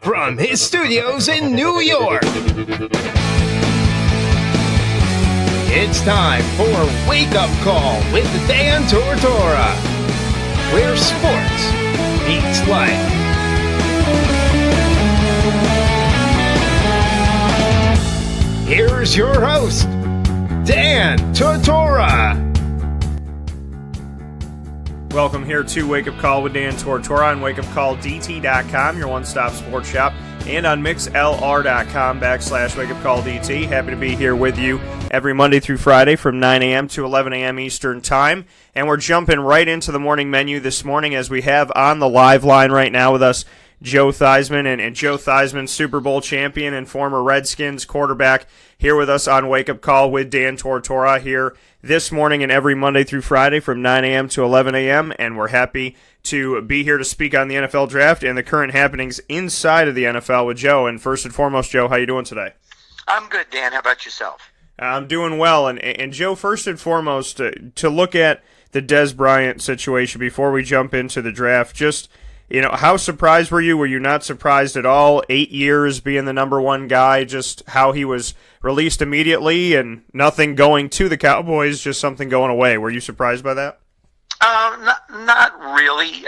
From his studios in New York, it's time for Wake Up Call with Dan Tortora, where sports meets life. Here's your host, Dan Tortora. Welcome here to Wake Up Call with Dan Tortora on wakeupcalldt.com, your one-stop sports shop, and on mixlr.com/wakeupcalldt. Happy to be here with you every Monday through Friday from 9 a.m. to 11 a.m. Eastern Time. And we're jumping right into the morning menu this morning as we have on the live line right now with us Joe Theismann, and Joe Theismann, Super Bowl champion and former Redskins quarterback, here with us on Wake Up Call with Dan Tortora here this morning and every Monday through Friday from 9 a.m. to 11 a.m., and we're happy to be here to speak on the NFL Draft and the current happenings inside of the NFL with Joe. And first and foremost, Joe, how you doing today? I'm good, Dan. How about yourself? I'm doing well. And Joe, first and foremost, to look at the Dez Bryant situation before we jump into the draft, just, you know, how surprised were you? Were you not surprised at all? 8 years being the number one guy, just how he was released immediately and nothing going to the Cowboys, just something going away. Were you surprised by that? Not really.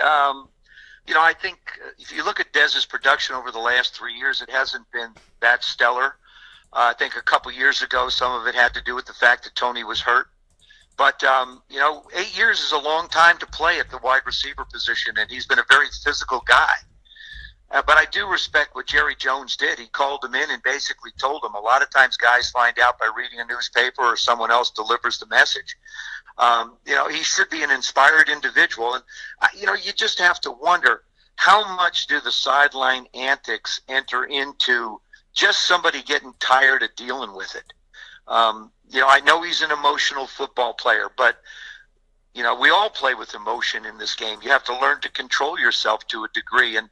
I think if you look at Dez's production over the last 3 years, it hasn't been that stellar. I think a couple years ago, some of it had to do with the fact that Tony was hurt. But, 8 years is a long time to play at the wide receiver position, and he's been a very physical guy. But I do respect what Jerry Jones did. He called him in and basically told him, a lot of times guys find out by reading a newspaper or someone else delivers the message. He should be an inspired individual. And, you just have to wonder, how much do the sideline antics enter into just somebody getting tired of dealing with it? I know he's an emotional football player, but, we all play with emotion in this game. You have to learn to control yourself to a degree. And,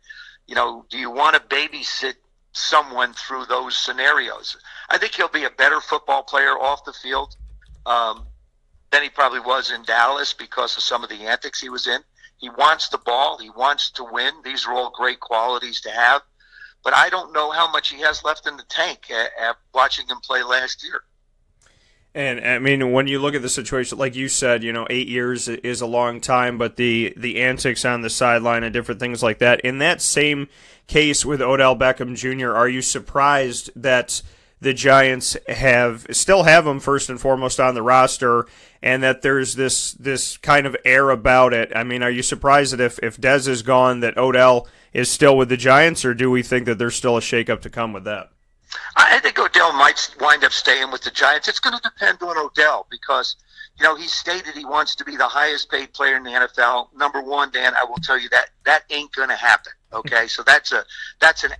do you want to babysit someone through those scenarios? I think he'll be a better football player off the field than he probably was in Dallas because of some of the antics he was in. He wants the ball. He wants to win. These are all great qualities to have. But I don't know how much he has left in the tank watching him play last year. And, I mean, when you look at the situation, like you said, 8 years is a long time, but the antics on the sideline and different things like that. In that same case with Odell Beckham Jr., are you surprised that the Giants still have him first and foremost on the roster and that there's this kind of air about it? I mean, are you surprised that if Dez is gone that Odell is still with the Giants, or do we think that there's still a shakeup to come with that? I think Odell might wind up staying with the Giants. It's going to depend on Odell because, he stated he wants to be the highest paid player in the NFL. Number one, Dan, I will tell you that ain't going to happen. Okay, so that's an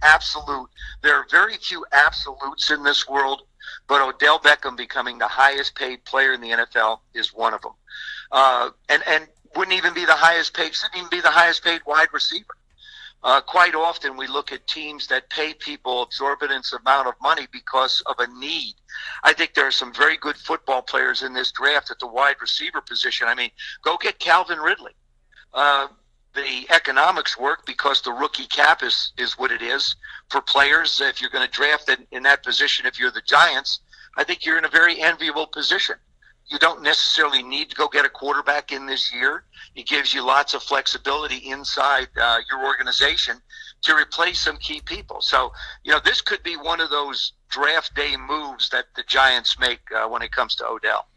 absolute. There are very few absolutes in this world, but Odell Beckham becoming the highest paid player in the NFL is one of them. And wouldn't even be the highest paid, shouldn't even be the highest paid wide receiver. Quite often we look at teams that pay people exorbitant amount of money because of a need. I think there are some very good football players in this draft at the wide receiver position. I mean, go get Calvin Ridley. The economics work because the rookie cap is what it is for players. If you're going to draft in that position, if you're the Giants, I think you're in a very enviable position. You don't necessarily need to go get a quarterback in this year. It gives you lots of flexibility inside your organization to replace some key people. So, this could be one of those draft day moves that the Giants make when it comes to Odell.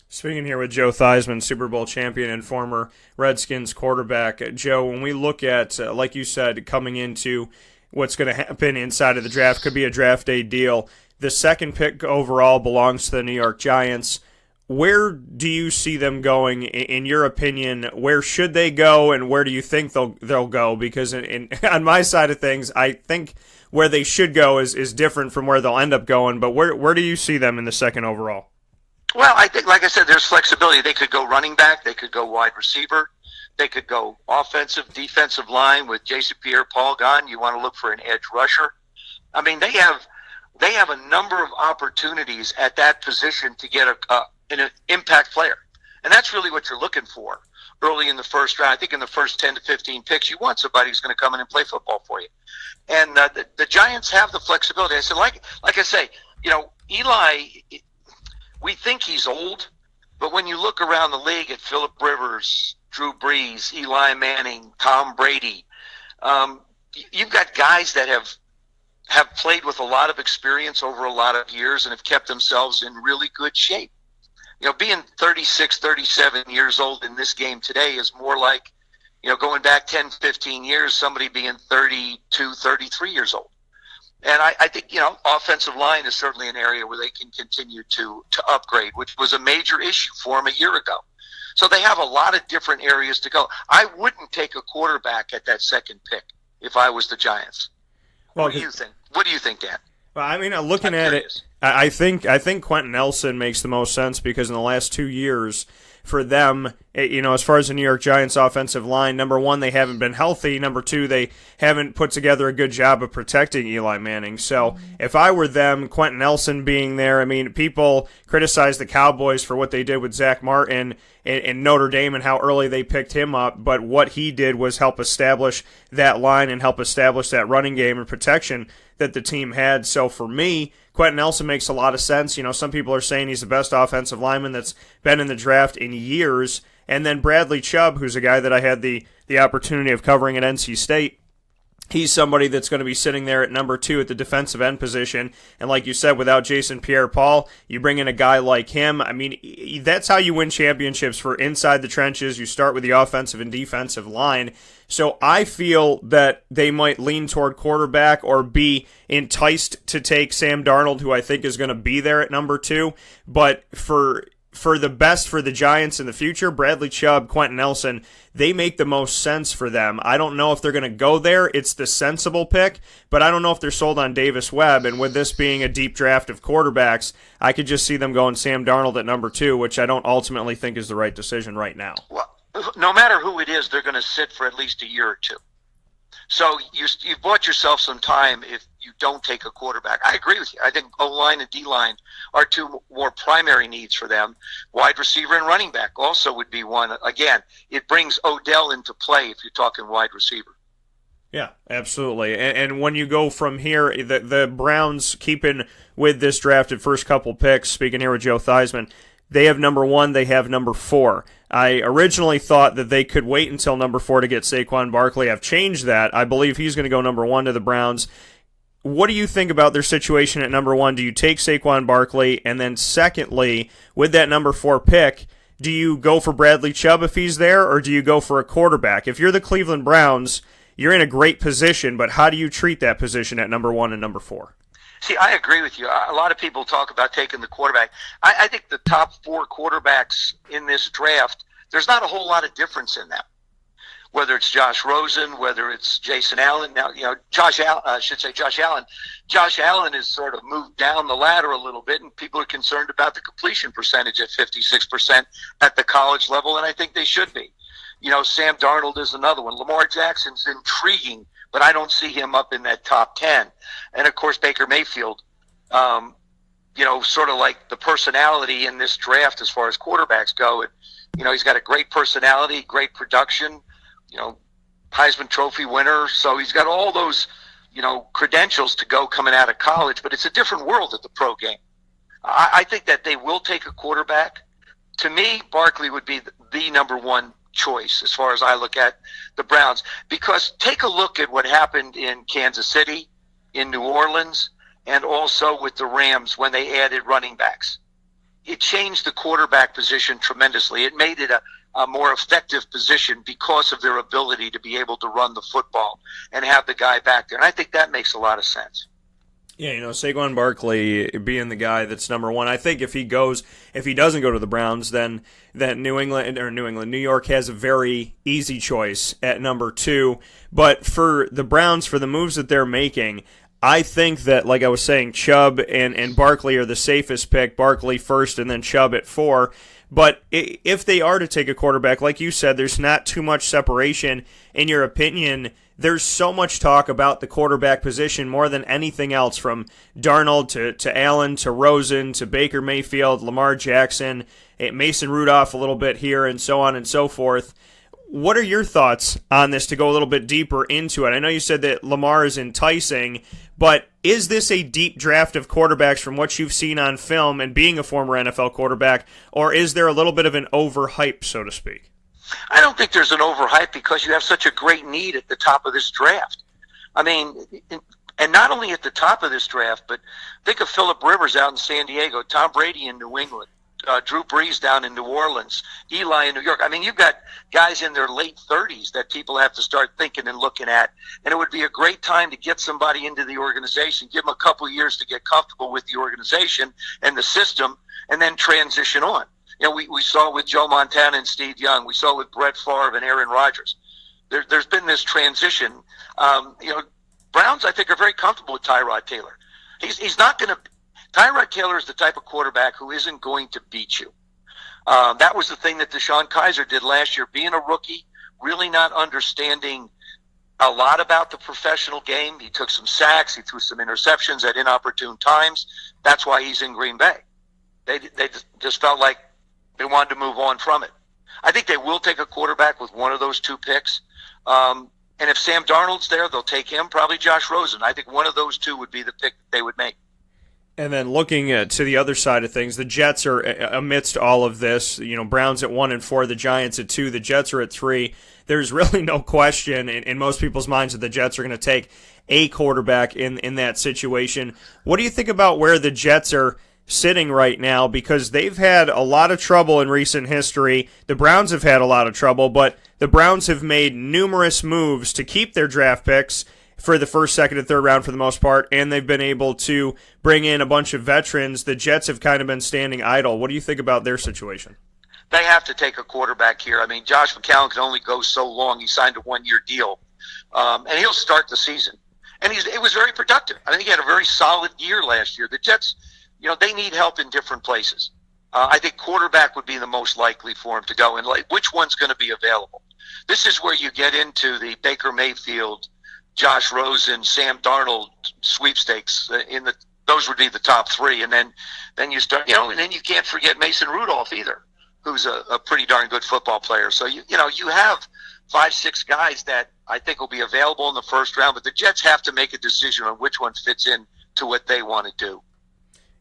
Speaking here with Joe Theismann, Super Bowl champion and former Redskins quarterback. Joe, when we look at, like you said, coming into what's going to happen inside of the draft, could be a draft day deal. The second pick overall belongs to the New York Giants. Where do you see them going, in your opinion? Where should they go, and where do you think they'll go? Because on my side of things, I think where they should go is different from where they'll end up going. But where do you see them in the second overall? Well, I think, like I said, there's flexibility. They could go running back. They could go wide receiver. They could go offensive, defensive line with Jason Pierre-Paul gone. You want to look for an edge rusher. I mean, they have a number of opportunities at that position to get an impact player. And that's really what you're looking for. early in the first round. I think in the first 10 to 15 picks, you want somebody who's going to come in and play football for you. And the Giants have the flexibility. I said, like I say, Eli, we think he's old, but when you look around the league at Phillip Rivers, Drew Brees, Eli Manning, Tom Brady, you've got guys that have played with a lot of experience over a lot of years and have kept themselves in really good shape. Being 36, 37 years old in this game today is more like, going back 10, 15 years, somebody being 32, 33 years old. And I think, offensive line is certainly an area where they can continue to upgrade, which was a major issue for them a year ago. So they have a lot of different areas to go. I wouldn't take a quarterback at that second pick if I was the Giants. Well, what do you think? What do you think, Dan? Well, I mean, looking at it, I think Quentin Nelson makes the most sense because in the last 2 years for them, as far as the New York Giants offensive line, number one, they haven't been healthy. Number two, they haven't put together a good job of protecting Eli Manning. So if I were them, Quentin Nelson being there, I mean, people criticize the Cowboys for what they did with Zach Martin in Notre Dame and how early they picked him up, but what he did was help establish that line and help establish that running game and protection that the team had. So for me, Quentin Nelson makes a lot of sense. Some people are saying he's the best offensive lineman that's been in the draft in years. And then Bradley Chubb, who's a guy that I had the opportunity of covering at NC State, he's somebody that's going to be sitting there at number 2 at the defensive end position. And like you said, without Jason Pierre-Paul, you bring in a guy like him. I mean, that's how you win championships for inside the trenches. You start with the offensive and defensive line. So I feel that they might lean toward quarterback or be enticed to take Sam Darnold, who I think is going to be there at number 2. But for the best for the Giants in the future, Bradley Chubb, Quentin Nelson, they make the most sense for them. I don't know if they're going to go there. It's the sensible pick, but I don't know if they're sold on Davis Webb. And with this being a deep draft of quarterbacks, I could just see them going Sam Darnold at number 2, which I don't ultimately think is the right decision right now. Well, no matter who it is, they're going to sit for at least a year or two. So you've bought yourself some time if you don't take a quarterback. I agree with you. I think O-line and D-line are two more primary needs for them. Wide receiver and running back also would be one. Again, it brings Odell into play if you're talking wide receiver. Yeah, absolutely. And when you go from here, the Browns keeping with this drafted first couple picks, speaking here with Joe Theismann, they have number 1, they have number 4. I originally thought that they could wait until number 4 to get Saquon Barkley. I've changed that. I believe he's going to go number 1 to the Browns. What do you think about their situation at number 1? Do you take Saquon Barkley? And then secondly, with that number 4 pick, do you go for Bradley Chubb if he's there, or do you go for a quarterback? If you're the Cleveland Browns, you're in a great position, but how do you treat that position at number 1 and number 4? See, I agree with you. A lot of people talk about taking the quarterback. I think the top 4 quarterbacks in this draft, there's not a whole lot of difference in them. Whether it's Josh Rosen, whether it's Jason Allen. Now, Josh Allen. Josh Allen has sort of moved down the ladder a little bit, and people are concerned about the completion percentage at 56% at the college level, and I think they should be. Sam Darnold is another one. Lamar Jackson's intriguing, but I don't see him up in that top 10. And, of course, Baker Mayfield, sort of like the personality in this draft as far as quarterbacks go. He's got a great personality, great production, Heisman Trophy winner. So he's got all those, credentials to go coming out of college, but it's a different world at the pro game. I think that they will take a quarterback. To me, Barkley would be the number 1 choice as far as I look at the Browns, because take a look at what happened in Kansas City, in New Orleans, and also with the Rams when they added running backs. It changed the quarterback position tremendously. It made it a more effective position because of their ability to be able to run the football and have the guy back there. And I think that makes a lot of sense. Yeah, Saquon Barkley being the guy that's number 1. I think if he doesn't go to the Browns, then New York has a very easy choice at number 2. But for the Browns, for the moves that they're making, I think that, like I was saying, Chubb and Barkley are the safest pick. Barkley first and then Chubb at 4. But if they are to take a quarterback, like you said, there's not too much separation, in your opinion, there's so much talk about the quarterback position more than anything else, from Darnold to Allen to Rosen to Baker Mayfield, Lamar Jackson, Mason Rudolph a little bit here, and so on and so forth. What are your thoughts on this, to go a little bit deeper into it? I know you said that Lamar is enticing, but is this a deep draft of quarterbacks from what you've seen on film and being a former NFL quarterback, or is there a little bit of an overhype, so to speak? I don't think there's an overhype because you have such a great need at the top of this draft. I mean, and not only at the top of this draft, but think of Phillip Rivers out in San Diego, Tom Brady in New England, Drew Brees down in New Orleans, Eli in New York. I mean, you've got guys in their late 30s that people have to start thinking and looking at, and it would be a great time to get somebody into the organization, give them a couple of years to get comfortable with the organization and the system, and then transition on. You know, we saw with Joe Montana and Steve Young. We saw with Brett Favre and Aaron Rodgers. There's been this transition. Browns, I think, are very comfortable with Tyrod Taylor. He's not going to – Tyrod Taylor is the type of quarterback who isn't going to beat you. That was the thing that Deshaun Kaiser did last year, being a rookie, really not understanding a lot about the professional game. He took some sacks. He threw some interceptions at inopportune times. That's why he's in Green Bay. They just felt like they wanted to move on from it. I think they will take a quarterback with one of those two picks. And if Sam Darnold's there, they'll take him, probably Josh Rosen. I think one of those two would be the pick they would make. And then looking to the other side of things, the Jets are amidst all of this. You know, Browns at 1-4, the Giants at 2, the Jets are at 3. There's really no question in most people's minds that the Jets are going to take a quarterback in that situation. What do you think about where the Jets are sitting right now? Because they've had a lot of trouble in recent history. The Browns have had a lot of trouble, but the Browns have made numerous moves to keep their draft picks for the first, second, and third round for the most part, and they've been able to bring in a bunch of veterans. The Jets have kind of been standing idle. What do you think about their situation? They have to take a quarterback here. I mean, Josh McCown can only go so long. He signed a one-year deal, and he'll start the season. And it was very productive. I think he had a very solid year last year. The Jets, they need help in different places. I think quarterback would be the most likely for him to go, and which one's going to be available? This is where you get into the Baker Mayfield, Josh Rosen, Sam Darnold sweepstakes. Those would be the top three, and then you start, and then you can't forget Mason Rudolph either, who's a pretty darn good football player. So you have 5-6 guys that I think will be available in the first round, but the Jets have to make a decision on which one fits in to what they want to do.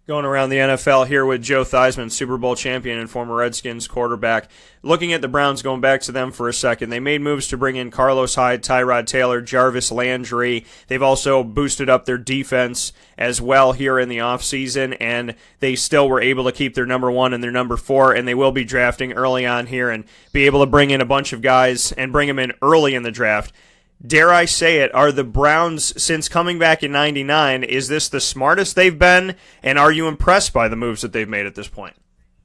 Going around the NFL here with Joe Theismann, Super Bowl champion and former Redskins quarterback. Looking at the Browns, going back to them for a second, they made moves to bring in Carlos Hyde, Tyrod Taylor, Jarvis Landry. They've also boosted up their defense as well here in the offseason, and they still were able to keep their number 1 and their number 4, and they will be drafting early on here and be able to bring in a bunch of guys and bring them in early in the draft. Dare I say it, are the Browns, since coming back in 99, is this the smartest they've been, and are you impressed by the moves that they've made at this point?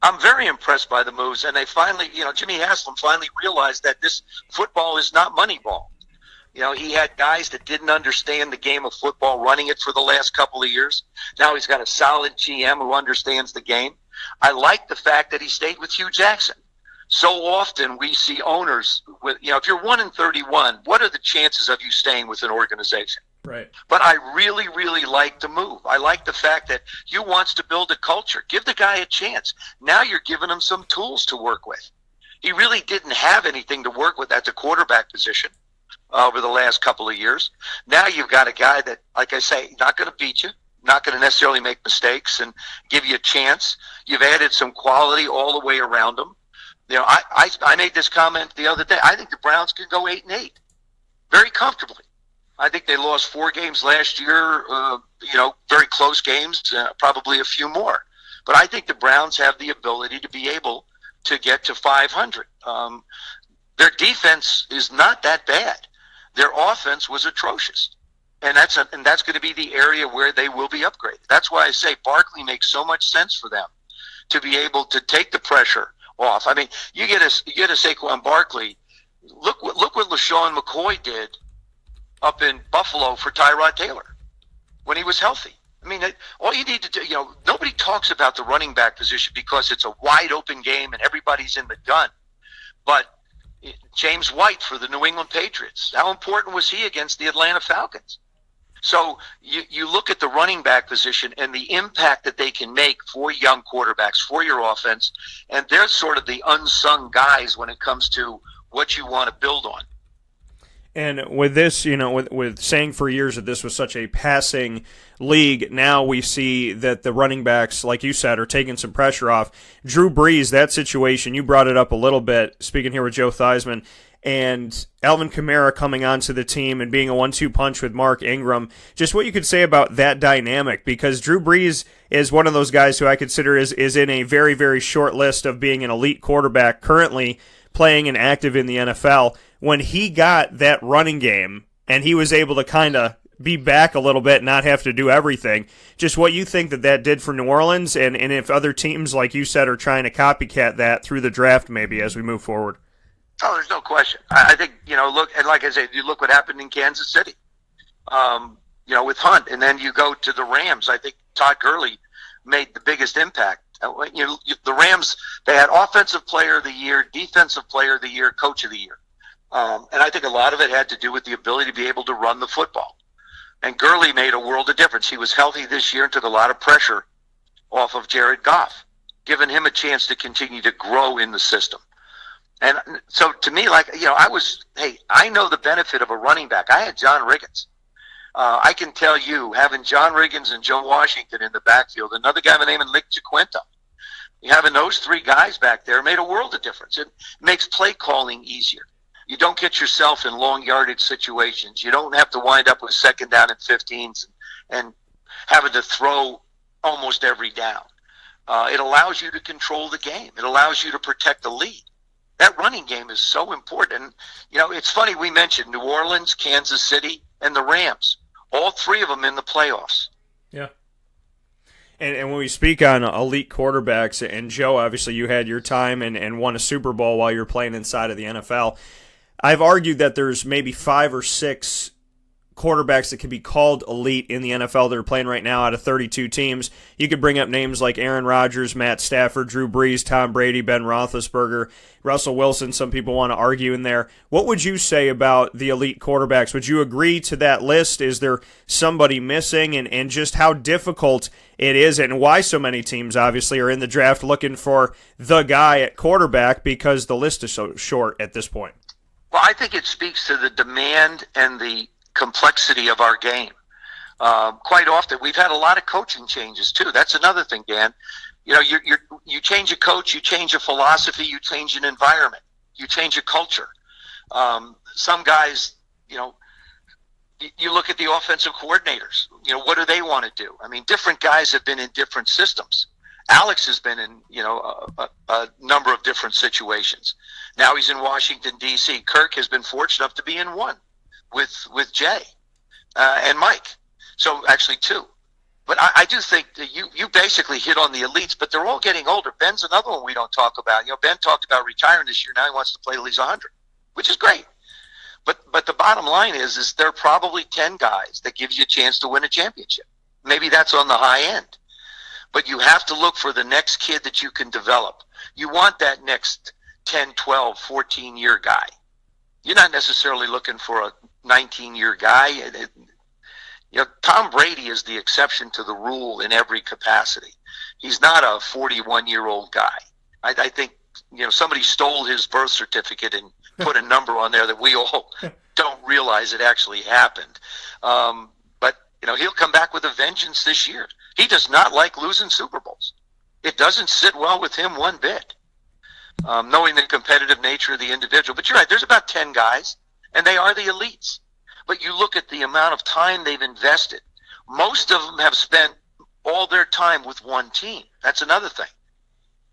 I'm very impressed by the moves, and they finally, Jimmy Haslam finally realized that this football is not Moneyball. He had guys that didn't understand the game of football running it for the last couple of years. Now he's got a solid GM who understands the game. I like the fact that he stayed with Hugh Jackson. So often we see owners with, if you're 1-31, what are the chances of you staying with an organization? Right. But I really, really like the move. I like the fact that Hugh wants to build a culture. Give the guy a chance. Now you're giving him some tools to work with. He really didn't have anything to work with at the quarterback position over the last couple of years. Now you've got a guy that, like I say, not going to beat you, not going to necessarily make mistakes and give you a chance. You've added some quality all the way around him. I made this comment the other day. I think the Browns can go 8-8 very comfortably. I think they lost 4 games last year, very close games, probably a few more. But I think the Browns have the ability to be able to get to 500. Their defense is not that bad. Their offense was atrocious. And that's going to be the area where they will be upgraded. That's why I say Barkley makes so much sense for them to be able to take the pressure off. I mean, you get a Saquon Barkley. Look what LaShawn McCoy did up in Buffalo for Tyrod Taylor when he was healthy. I mean, all you need to do, nobody talks about the running back position because it's a wide open game and everybody's in the gun. But James White for the New England Patriots. How important was he against the Atlanta Falcons? So you look at the running back position and the impact that they can make for young quarterbacks, for your offense, and they're sort of the unsung guys when it comes to what you want to build on. And with this, with saying for years that this was such a passing league, now we see that the running backs, like you said, are taking some pressure off. Drew Brees, that situation, you brought it up a little bit, speaking here with Joe Theismann, and Alvin Kamara coming onto the team and being a 1-2 punch with Mark Ingram. Just what you could say about that dynamic, because Drew Brees is one of those guys who I consider is in a very, very short list of being an elite quarterback currently playing and active in the NFL. When he got that running game and he was able to kind of be back a little bit and not have to do everything, just what you think that did for New Orleans, and if other teams, like you said, are trying to copycat that through the draft maybe as we move forward. Oh, there's no question. I think, look, and like I said, you look what happened in Kansas City, with Hunt, and then you go to the Rams. I think Todd Gurley made the biggest impact. The Rams, they had Offensive Player of the Year, Defensive Player of the Year, Coach of the Year. And I think a lot of it had to do with the ability to be able to run the football. And Gurley made a world of difference. He was healthy this year and took a lot of pressure off of Jared Goff, giving him a chance to continue to grow in the system. And so to me, I know the benefit of a running back. I had John Riggins. I can tell you, having John Riggins and Joe Washington in the backfield, another guy by the name of Nick Jaquinta, having those three guys back there made a world of difference. It makes play calling easier. You don't get yourself in long yardage situations. You don't have to wind up with second down and 15s and having to throw almost every down. It allows you to control the game. It allows you to protect the lead. That running game is so important. And, it's funny, we mentioned New Orleans, Kansas City, and the Rams. All three of them in the playoffs. Yeah. And when we speak on elite quarterbacks, and Joe, obviously you had your time and won a Super Bowl while you were playing inside of the NFL, I've argued that there's maybe 5 or 6 quarterbacks that can be called elite in the NFL that are playing right now out of 32 teams. You could bring up names like Aaron Rodgers, Matt Stafford, Drew Brees, Tom Brady, Ben Roethlisberger, Russell Wilson. Some people want to argue in there. What would you say about the elite quarterbacks? Would you agree to that list? Is there somebody missing, and just how difficult it is, and why so many teams obviously are in the draft looking for the guy at quarterback because the list is so short at this point? Well, I think it speaks to the demand and the complexity of our game. Quite often, we've had a lot of coaching changes too. That's another thing, Dan. You change a coach, you change a philosophy, you change an environment, you change a culture. Some guys, you look at the offensive coordinators. What do they want to do? I mean, different guys have been in different systems. Alex has been in, a number of different situations. Now he's in Washington, D.C. Kirk has been fortunate enough to be in one with Jay and Mike. So actually 2. But I do think that you basically hit on the elites, but they're all getting older. Ben's another one we don't talk about. Ben talked about retiring this year. Now he wants to play till he's 100, which is great. But the bottom line is there are probably 10 guys that gives you a chance to win a championship. Maybe that's on the high end. But you have to look for the next kid that you can develop. You want that next 10, 12, 14-year guy. You're not necessarily looking for a 19-year guy. Tom Brady is the exception to the rule in every capacity. He's not a 41-year-old guy. I think, somebody stole his birth certificate and put a number on there that we all don't realize it actually happened. But he'll come back with a vengeance this year. He does not like losing Super Bowls. It doesn't sit well with him one bit, knowing the competitive nature of the individual. But you're right, there's about 10 guys, and they are the elites. But you look at the amount of time they've invested. Most of them have spent all their time with one team. That's another thing.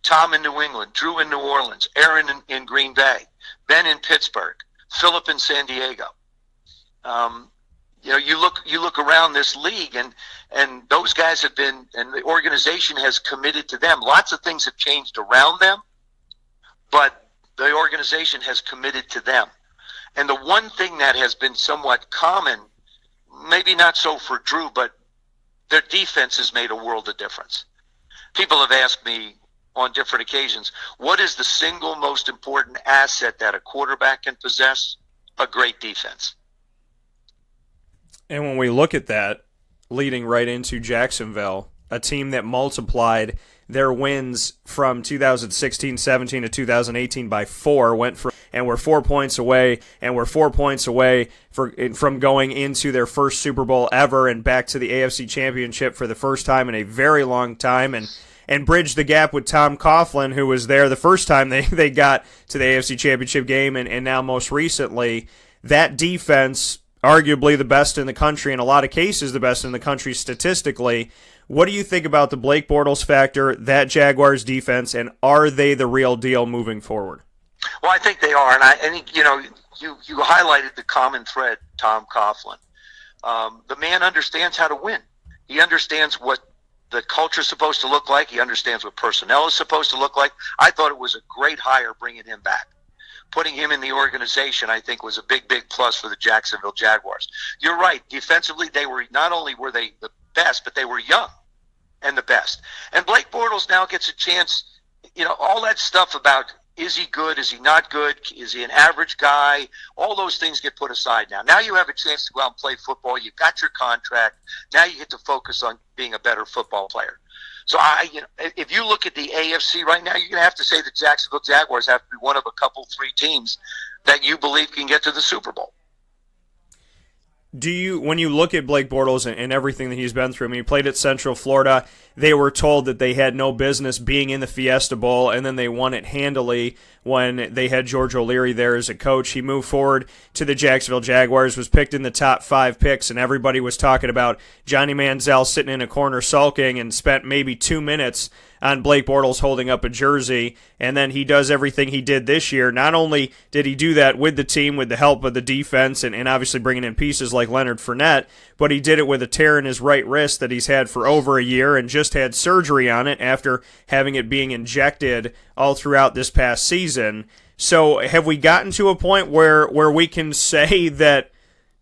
Tom in New England, Drew in New Orleans, Aaron in Green Bay, Ben in Pittsburgh, Philip in San Diego. You look around this league, and those guys have been, and the organization has committed to them. Lots of things have changed around them, but the organization has committed to them. And the one thing that has been somewhat common, maybe not so for Drew, but their defense has made a world of difference. People have asked me, on different occasions. What is the single most important asset that a quarterback can possess? A great defense. And when we look at that, leading right into Jacksonville, a team that multiplied their wins from 2016-17 to 2018 by 4, and we're 4 points away, from going into their first Super Bowl ever and back to the AFC Championship for the first time in a very long time, and bridged the gap with Tom Coughlin, who was there the first time they got to the AFC Championship game, and now most recently, that defense, arguably the best in the country, in a lot of cases the best in the country statistically. What do you think about the Blake Bortles factor, that Jaguars defense, and are they the real deal moving forward? Well, I think they are, and I think, you highlighted the common thread, Tom Coughlin. The man understands how to win. He understands what the culture is supposed to look like. He understands what personnel is supposed to look like. I thought it was a great hire bringing him back. Putting him in the organization, I think, was a big, big plus for the Jacksonville Jaguars. You're right. Defensively, not only were they the best, but they were young and the best. And Blake Bortles now gets a chance, all that stuff about is he good, is he not good, is he an average guy, all those things get put aside now. Now you have a chance to go out and play football. You've got your contract. Now you get to focus on being a better football player. So if you look at the AFC right now, you're going to have to say the Jacksonville Jaguars have to be one of a couple, 3 teams that you believe can get to the Super Bowl. When you look at Blake Bortles and everything that he's been through, I mean, he played at Central Florida. They were told that they had no business being in the Fiesta Bowl, and then they won it handily when they had George O'Leary there as a coach. He moved forward to the Jacksonville Jaguars, was picked in the top 5 picks, and everybody was talking about Johnny Manziel sitting in a corner sulking, and spent maybe 2 minutes on Blake Bortles holding up a jersey, and then he does everything he did this year. Not only did he do that with the team, with the help of the defense, and obviously bringing in pieces like Leonard Fournette, but he did it with a tear in his right wrist that he's had for over a year and just had surgery on it after having it being injected all throughout this past season. So have we gotten to a point where we can say that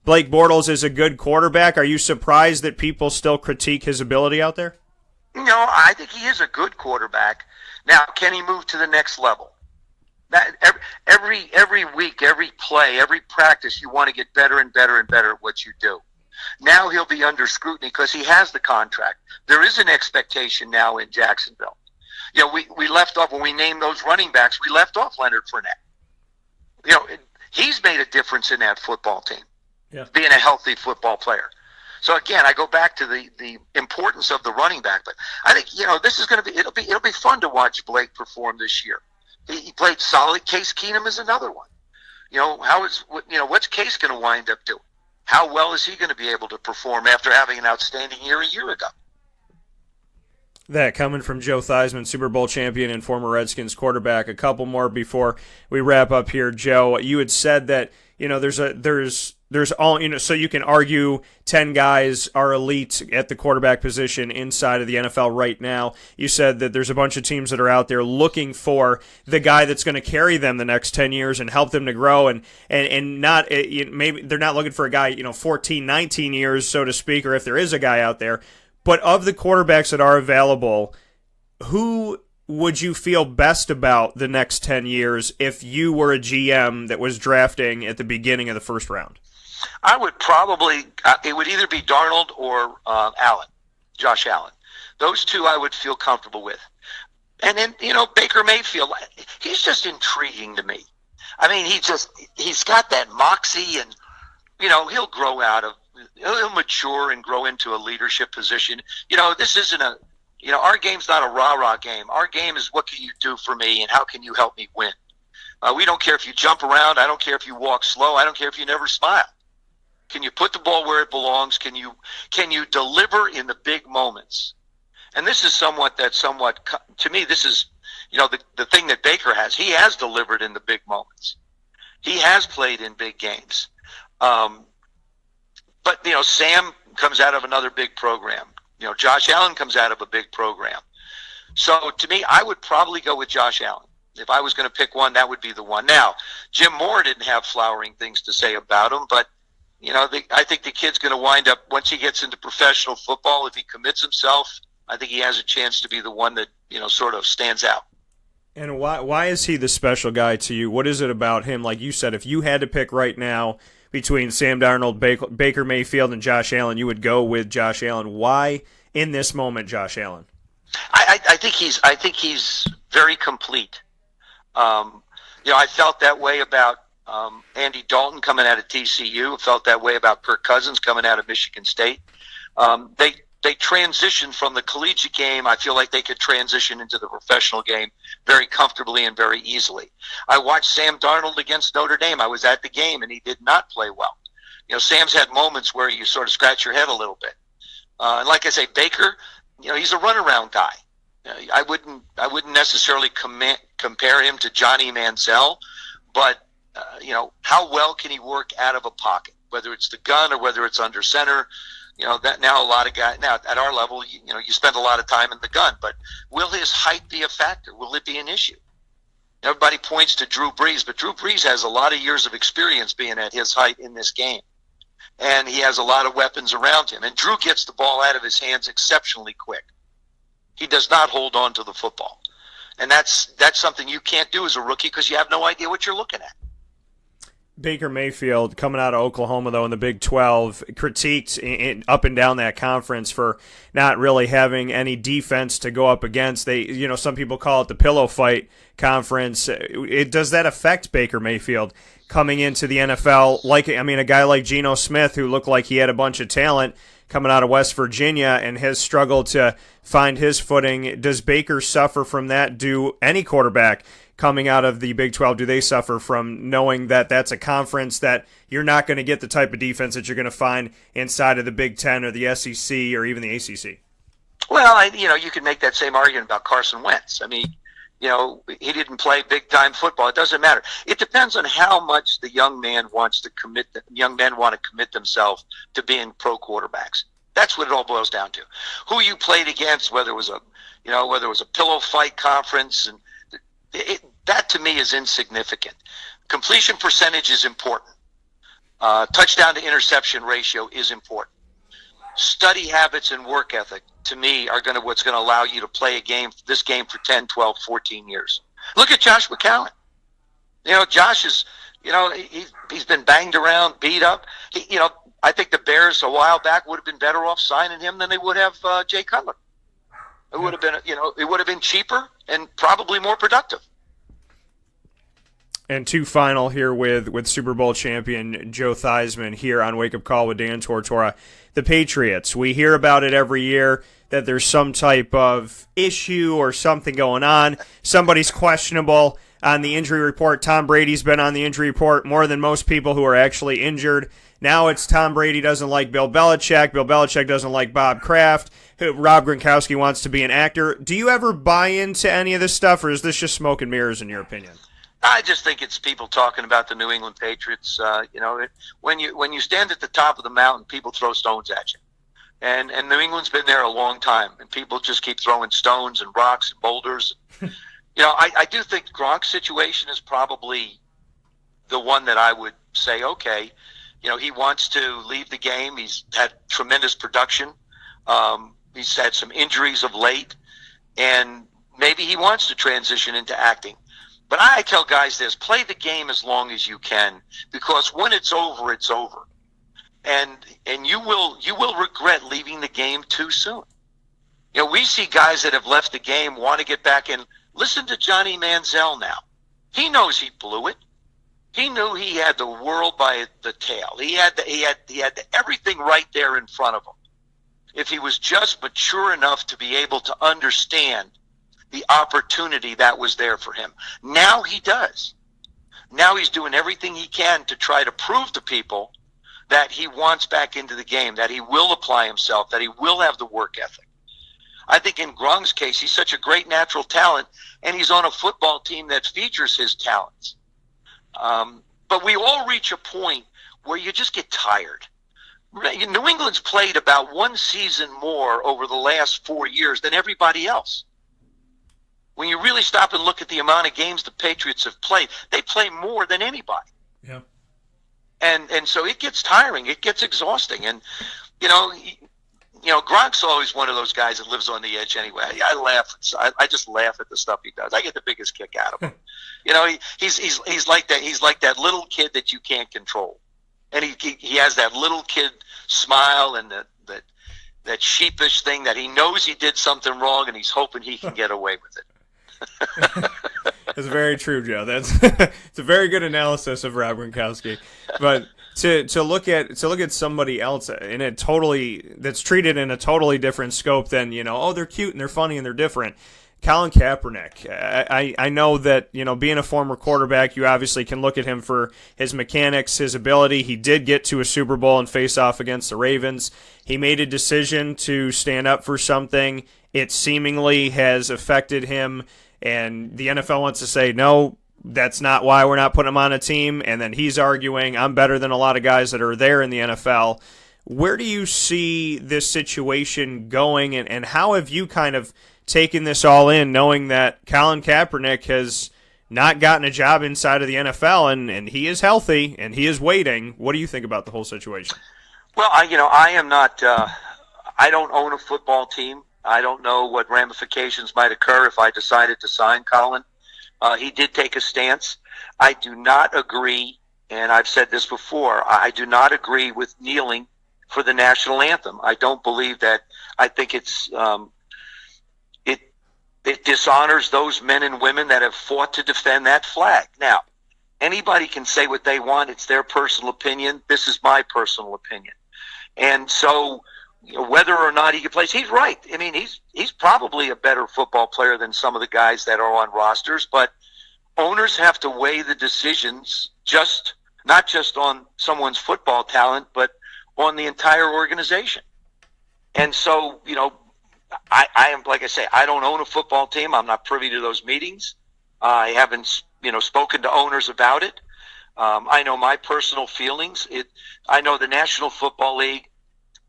Blake Bortles is a good quarterback? Are you surprised that people still critique his ability out there? No, I think he is a good quarterback. Now, can he move to the next level? That every week, every play, every practice, you want to get better and better and better at what you do. Now he'll be under scrutiny because he has the contract. There is an expectation now in Jacksonville. We left off when we named those running backs. We left off Leonard Fournette. He's made a difference in that football team, being a healthy football player. So again, I go back to the importance of the running back. But I think this is going to be it'll be fun to watch Blake perform this year. He played solid. Case Keenum is another one. What's Case going to wind up doing? How well is he going to be able to perform after having an outstanding year a year ago? That coming from Joe Theismann, Super Bowl champion and former Redskins quarterback. A couple more before we wrap up here, Joe. You had said that there's all, so you can argue 10 guys are elite at the quarterback position inside of the NFL right now. You said that there's a bunch of teams that are out there looking for the guy that's going to carry them the next 10 years and help them to grow, and not maybe they're not looking for a guy 14, 19 years, so to speak, or if there is a guy out there. But of the quarterbacks that are available, who would you feel best about the next 10 years if you were a GM that was drafting at the beginning of the first round? I would probably, it would either be Darnold or Josh Allen. Those two I would feel comfortable with. And then, Baker Mayfield, he's just intriguing to me. I mean, he's got that moxie, and, he'll mature and grow into a leadership position. This isn't our game's not a rah-rah game. Our game is, what can you do for me and how can you help me win? We don't care if you jump around. I don't care if you walk slow. I don't care if you never smile. Can you put the ball where it belongs? Can you deliver in the big moments? And this is somewhat, to me, this is, the thing that Baker has. He has delivered in the big moments. He has played in big games. But, Sam comes out of another big program. Josh Allen comes out of a big program. So, to me, I would probably go with Josh Allen. If I was going to pick one, that would be the one. Now, Jim Moore didn't have flowering things to say about him, but, I think the kid's going to wind up, once he gets into professional football, if he commits himself, I think he has a chance to be the one that, sort of stands out. And why is he the special guy to you? What is it about him? Like you said, if you had to pick right now between Sam Darnold, Baker Mayfield, and Josh Allen, you would go with Josh Allen. Why in this moment, Josh Allen? I think he's very complete. I felt that way about Andy Dalton coming out of TCU. I felt that way about Kirk Cousins coming out of Michigan State. They transitioned from the collegiate game. I feel like they could transition into the professional game very comfortably and very easily. I watched Sam Darnold against Notre Dame. I was at the game, and he did not play well. Sam's had moments where you sort of scratch your head a little bit. And like I say, Baker, he's a runaround guy. I wouldn't necessarily compare him to Johnny Manziel, but how well can he work out of a pocket, whether it's the gun or whether it's under center? That now a lot of guys now at our level, you spend a lot of time in the gun, but will his height be a factor? Will it be an issue? Everybody points to Drew Brees, but Drew Brees has a lot of years of experience being at his height in this game, and he has a lot of weapons around him. And Drew gets the ball out of his hands exceptionally quick. He does not hold on to the football, and that's something you can't do as a rookie because you have no idea what you're looking at. Baker Mayfield, coming out of Oklahoma, though, in the Big 12, critiqued up and down that conference for not really having any defense to go up against. Some people call it the pillow fight conference. Does that affect Baker Mayfield coming into the NFL? A guy like Geno Smith, who looked like he had a bunch of talent coming out of West Virginia and has struggled to find his footing. Does Baker suffer from that? Do any quarterback coming out of the Big 12, do they suffer from knowing that that's a conference that you're not going to get the type of defense that you're going to find inside of the Big 10 or the SEC or even the ACC? Well, you can make that same argument about Carson Wentz. He didn't play big-time football. It doesn't matter. It depends on how much the young men want to commit themselves to being pro quarterbacks. That's what it all boils down to. Who you played against, whether it was a pillow fight conference, and that to me is insignificant. Completion percentage is important. Touchdown to interception ratio is important. Study habits and work ethic, to me, are what's going to allow you to play this game for 10, 12, 14 years. Look at Josh McCown. Josh is, he's been banged around, beat up. I think the Bears a while back would have been better off signing him than they would have Jay Cutler. It would have been, it would have been cheaper and probably more productive. And two final here with Super Bowl champion Joe Theismann here on Wake Up Call with Dan Tortora. The Patriots, we hear about it every year that there's some type of issue or something going on. Somebody's questionable on the injury report. Tom Brady's been on the injury report more than most people who are actually injured. Now it's Tom Brady doesn't like Bill Belichick. Bill Belichick doesn't like Bob Kraft. Rob Gronkowski wants to be an actor. Do you ever buy into any of this stuff, or is this just smoke and mirrors in your opinion? I just think it's people talking about the New England Patriots. When you stand at the top of the mountain, people throw stones at you. And New England's been there a long time, and people just keep throwing stones and rocks and boulders. I do think Gronk's situation is probably the one that I would say, okay, he wants to leave the game. He's had tremendous production. He's had some injuries of late, and maybe he wants to transition into acting. But I tell guys this: play the game as long as you can, because when it's over, it's over, and you will regret leaving the game too soon. We see guys that have left the game want to get back in. Listen to Johnny Manziel now. He knows he blew it. He knew he had the world by the tail. He had everything right there in front of him. If he was just mature enough to be able to understand the opportunity that was there for him. Now he does. Now he's doing everything he can to try to prove to people that he wants back into the game, that he will apply himself, that he will have the work ethic. I think in Gronk's case, he's such a great natural talent, and he's on a football team that features his talents. But we all reach a point where you just get tired. New England's played about one season more over the last 4 years than everybody else. When you really stop and look at the amount of games the Patriots have played, they play more than anybody. Yeah. And so it gets tiring. It gets exhausting. And, Gronk's always one of those guys that lives on the edge anyway. I laugh. I just laugh at the stuff he does. I get the biggest kick out of him. He's like that. He's like that little kid that you can't control, and he has that little kid smile and that sheepish thing that he knows he did something wrong and he's hoping he can get away with it. That's very true, Joe. It's a very good analysis of Rob Gronkowski. But to look at somebody else that's treated in a totally different scope than, they're cute and they're funny and they're different. Colin Kaepernick. I know that, being a former quarterback, you obviously can look at him for his mechanics, his ability. He did get to a Super Bowl and face off against the Ravens. He made a decision to stand up for something. It seemingly has affected him, and the NFL wants to say, no, that's not why we're not putting him on a team. And then he's arguing, I'm better than a lot of guys that are there in the NFL. Where do you see this situation going, and how have you kind of taken this all in, knowing that Colin Kaepernick has not gotten a job inside of the NFL, and he is healthy, and he is waiting? What do you think about the whole situation? Well, I am not I don't own a football team. I don't know what ramifications might occur if I decided to sign Colin. He did take a stance. I do not agree, and I've said this before, I do not agree with kneeling for the national anthem. I don't believe that. I think it dishonors those men and women that have fought to defend that flag. Now, anybody can say what they want. It's their personal opinion. This is my personal opinion. And so, whether or not he can play, he's right. I mean, he's probably a better football player than some of the guys that are on rosters, but owners have to weigh the decisions not just on someone's football talent, but on the entire organization. And so, I am, like I say, I don't own a football team. I'm not privy to those meetings. I haven't, spoken to owners about it. I know my personal feelings. I know the National Football League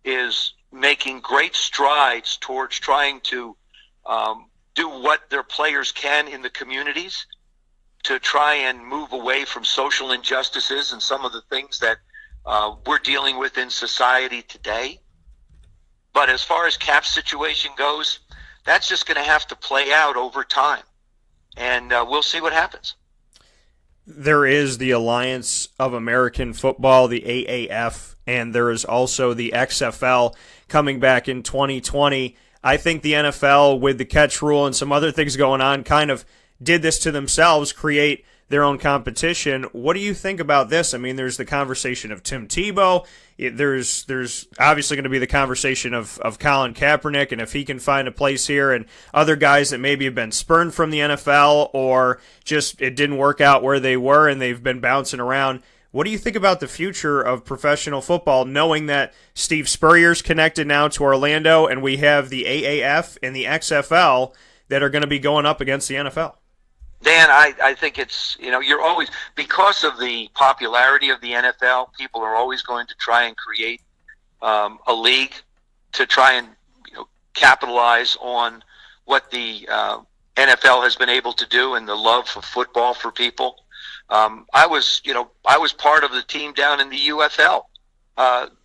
is making great strides towards trying to do what their players can in the communities to try and move away from social injustices and some of the things that we're dealing with in society today. But as far as Cap's situation goes, that's just going to have to play out over time. And we'll see what happens. There is the Alliance of American Football, the AAF, and there is also the XFL coming back in 2020. I think the NFL, with the catch rule and some other things going on, kind of did this to themselves, create their own competition. What do you think about this? I mean, there's the conversation of Tim Tebow. There's obviously going to be the conversation of Colin Kaepernick, and if he can find a place here, and other guys that maybe have been spurned from the NFL or just it didn't work out where they were and they've been bouncing around. What do you think about the future of professional football, knowing that Steve Spurrier's connected now to Orlando, and we have the AAF and the XFL that are going to be going up against the NFL? Dan, I think it's, you're always, because of the popularity of the NFL, people are always going to try and create a league to try and, capitalize on what the NFL has been able to do and the love for football for people. I was part of the team down in the UFL,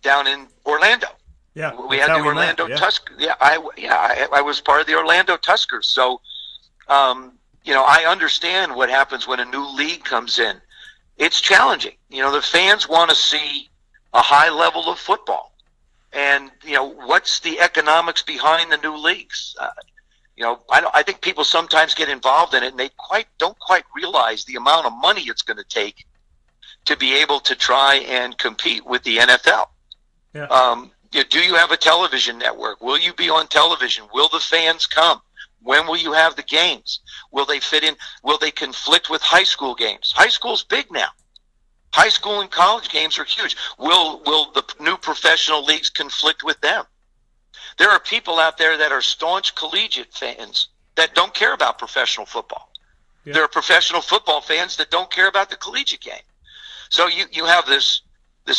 down in Orlando. Yeah, we had the Orlando Tuskers. Yeah, I was part of the Orlando Tuskers. So, I understand what happens when a new league comes in. It's challenging. The fans want to see a high level of football. And, what's the economics behind the new leagues? I think people sometimes get involved in it and they don't quite realize the amount of money it's going to take to be able to try and compete with the NFL. Yeah. Do you have a television network? Will you be on television? Will the fans come? When will you have the games? Will they fit in? Will they conflict with high school games? High school's big now. High school and college games are huge. Will the new professional leagues conflict with them? There are people out there that are staunch collegiate fans that don't care about professional football. Yeah. There are professional football fans that don't care about the collegiate game. So you have this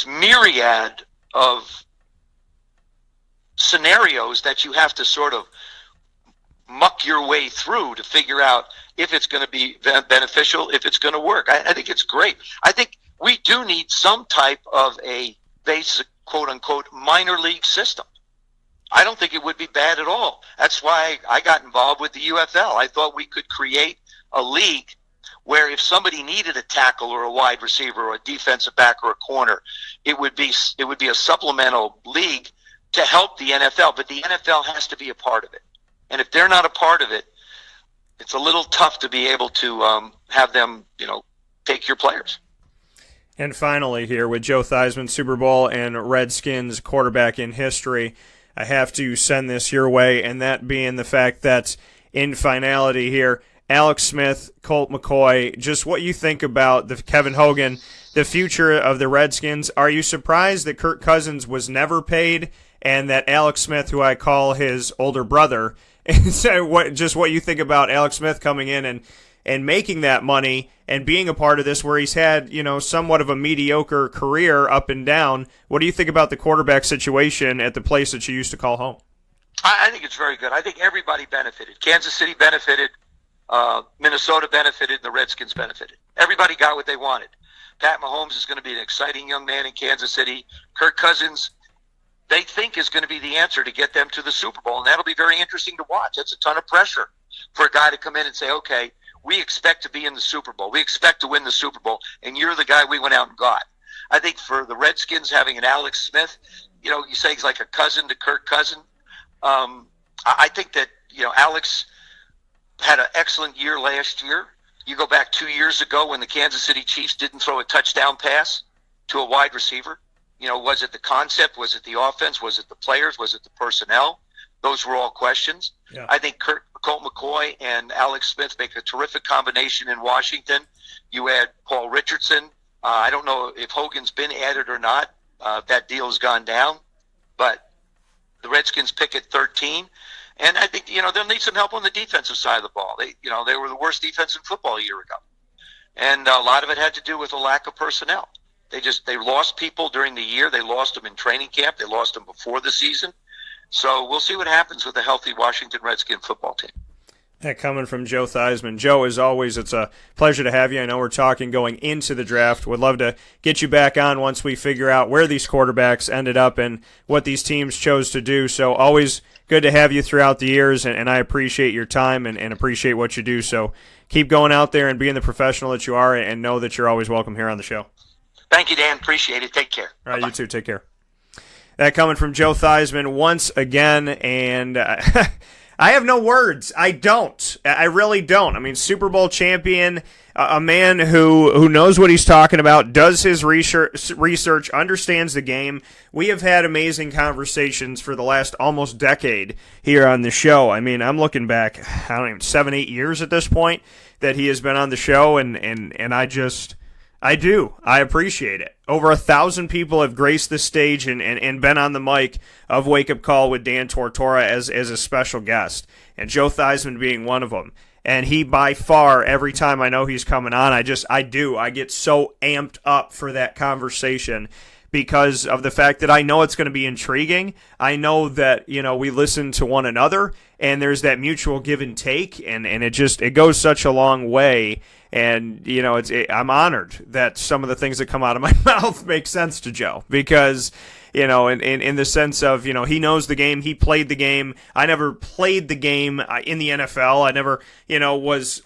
myriad of scenarios that you have to sort of muck your way through to figure out if it's going to be beneficial, if it's going to work. I think it's great. I think we do need some type of a basic, quote-unquote, minor league system. I don't think it would be bad at all. That's why I got involved with the UFL. I thought we could create a league where if somebody needed a tackle or a wide receiver or a defensive back or a corner, it would be a supplemental league to help the NFL. But the NFL has to be a part of it. And if they're not a part of it, it's a little tough to be able to have them, take your players. And finally here, with Joe Theismann, Super Bowl and Redskins quarterback in history, I have to send this your way, and that being the fact that in finality here, Alex Smith, Colt McCoy, just what you think about the Kevin Hogan, the future of the Redskins. Are you surprised that Kirk Cousins was never paid and that Alex Smith, who I call his older brother, so what you think about Alex Smith coming in and making that money and being a part of this where he's had, somewhat of a mediocre career up and down? What do you think about the quarterback situation at the place that you used to call home? I think it's very good. I think everybody benefited. Kansas City benefited. Minnesota benefited. And the Redskins benefited. Everybody got what they wanted. Pat Mahomes is going to be an exciting young man in Kansas City. Kirk Cousins, they think, is going to be the answer to get them to the Super Bowl, and that'll be very interesting to watch. That's a ton of pressure for a guy to come in and say, okay, we expect to be in the Super Bowl. We expect to win the Super Bowl, and you're the guy we went out and got. I think for the Redskins, having an Alex Smith, you say he's like a cousin to Kirk Cousins. I think that, Alex had an excellent year last year. You go back 2 years ago when the Kansas City Chiefs didn't throw a touchdown pass to a wide receiver. Was it the concept? Was it the offense? Was it the players? Was it the personnel? Those were all questions. Yeah. I think Colt McCoy and Alex Smith make a terrific combination in Washington. You add Paul Richardson. I don't know if Hogan's been added or not. That deal has gone down. But the Redskins pick at 13. And I think, they'll need some help on the defensive side of the ball. They were the worst defense in football a year ago. And a lot of it had to do with a lack of personnel. They lost people during the year. They lost them in training camp. They lost them before the season. So we'll see what happens with a healthy Washington Redskin football team. That coming from Joe Theismann. Joe, as always, it's a pleasure to have you. I know we're talking going into the draft. Would love to get you back on once we figure out where these quarterbacks ended up and what these teams chose to do. So always good to have you throughout the years, and I appreciate your time and appreciate what you do. So keep going out there and being the professional that you are, and know that you're always welcome here on the show. Thank you, Dan. Appreciate it. Take care. All right, Bye-bye. You too. Take care. That coming from Joe Theismann once again, and I have no words. I don't. I really don't. I mean, Super Bowl champion, a man who knows what he's talking about, does his research, understands the game. We have had amazing conversations for the last almost decade here on the show. I mean, I'm looking back, 7-8 years at this point that he has been on the show, and I appreciate it. Over 1,000 people have graced the stage and been on the mic of Wake Up Call with Dan Tortora as a special guest, and Joe Theismann being one of them. And he, by far, every time I know he's coming on, I get so amped up for that conversation because of the fact that I know it's going to be intriguing. I know that, we listen to one another, and there's that mutual give and take, and it goes such a long way. And, I'm honored that some of the things that come out of my mouth make sense to Joe because, in the sense of, he knows the game, he played the game. I never played the game in the NFL. I never,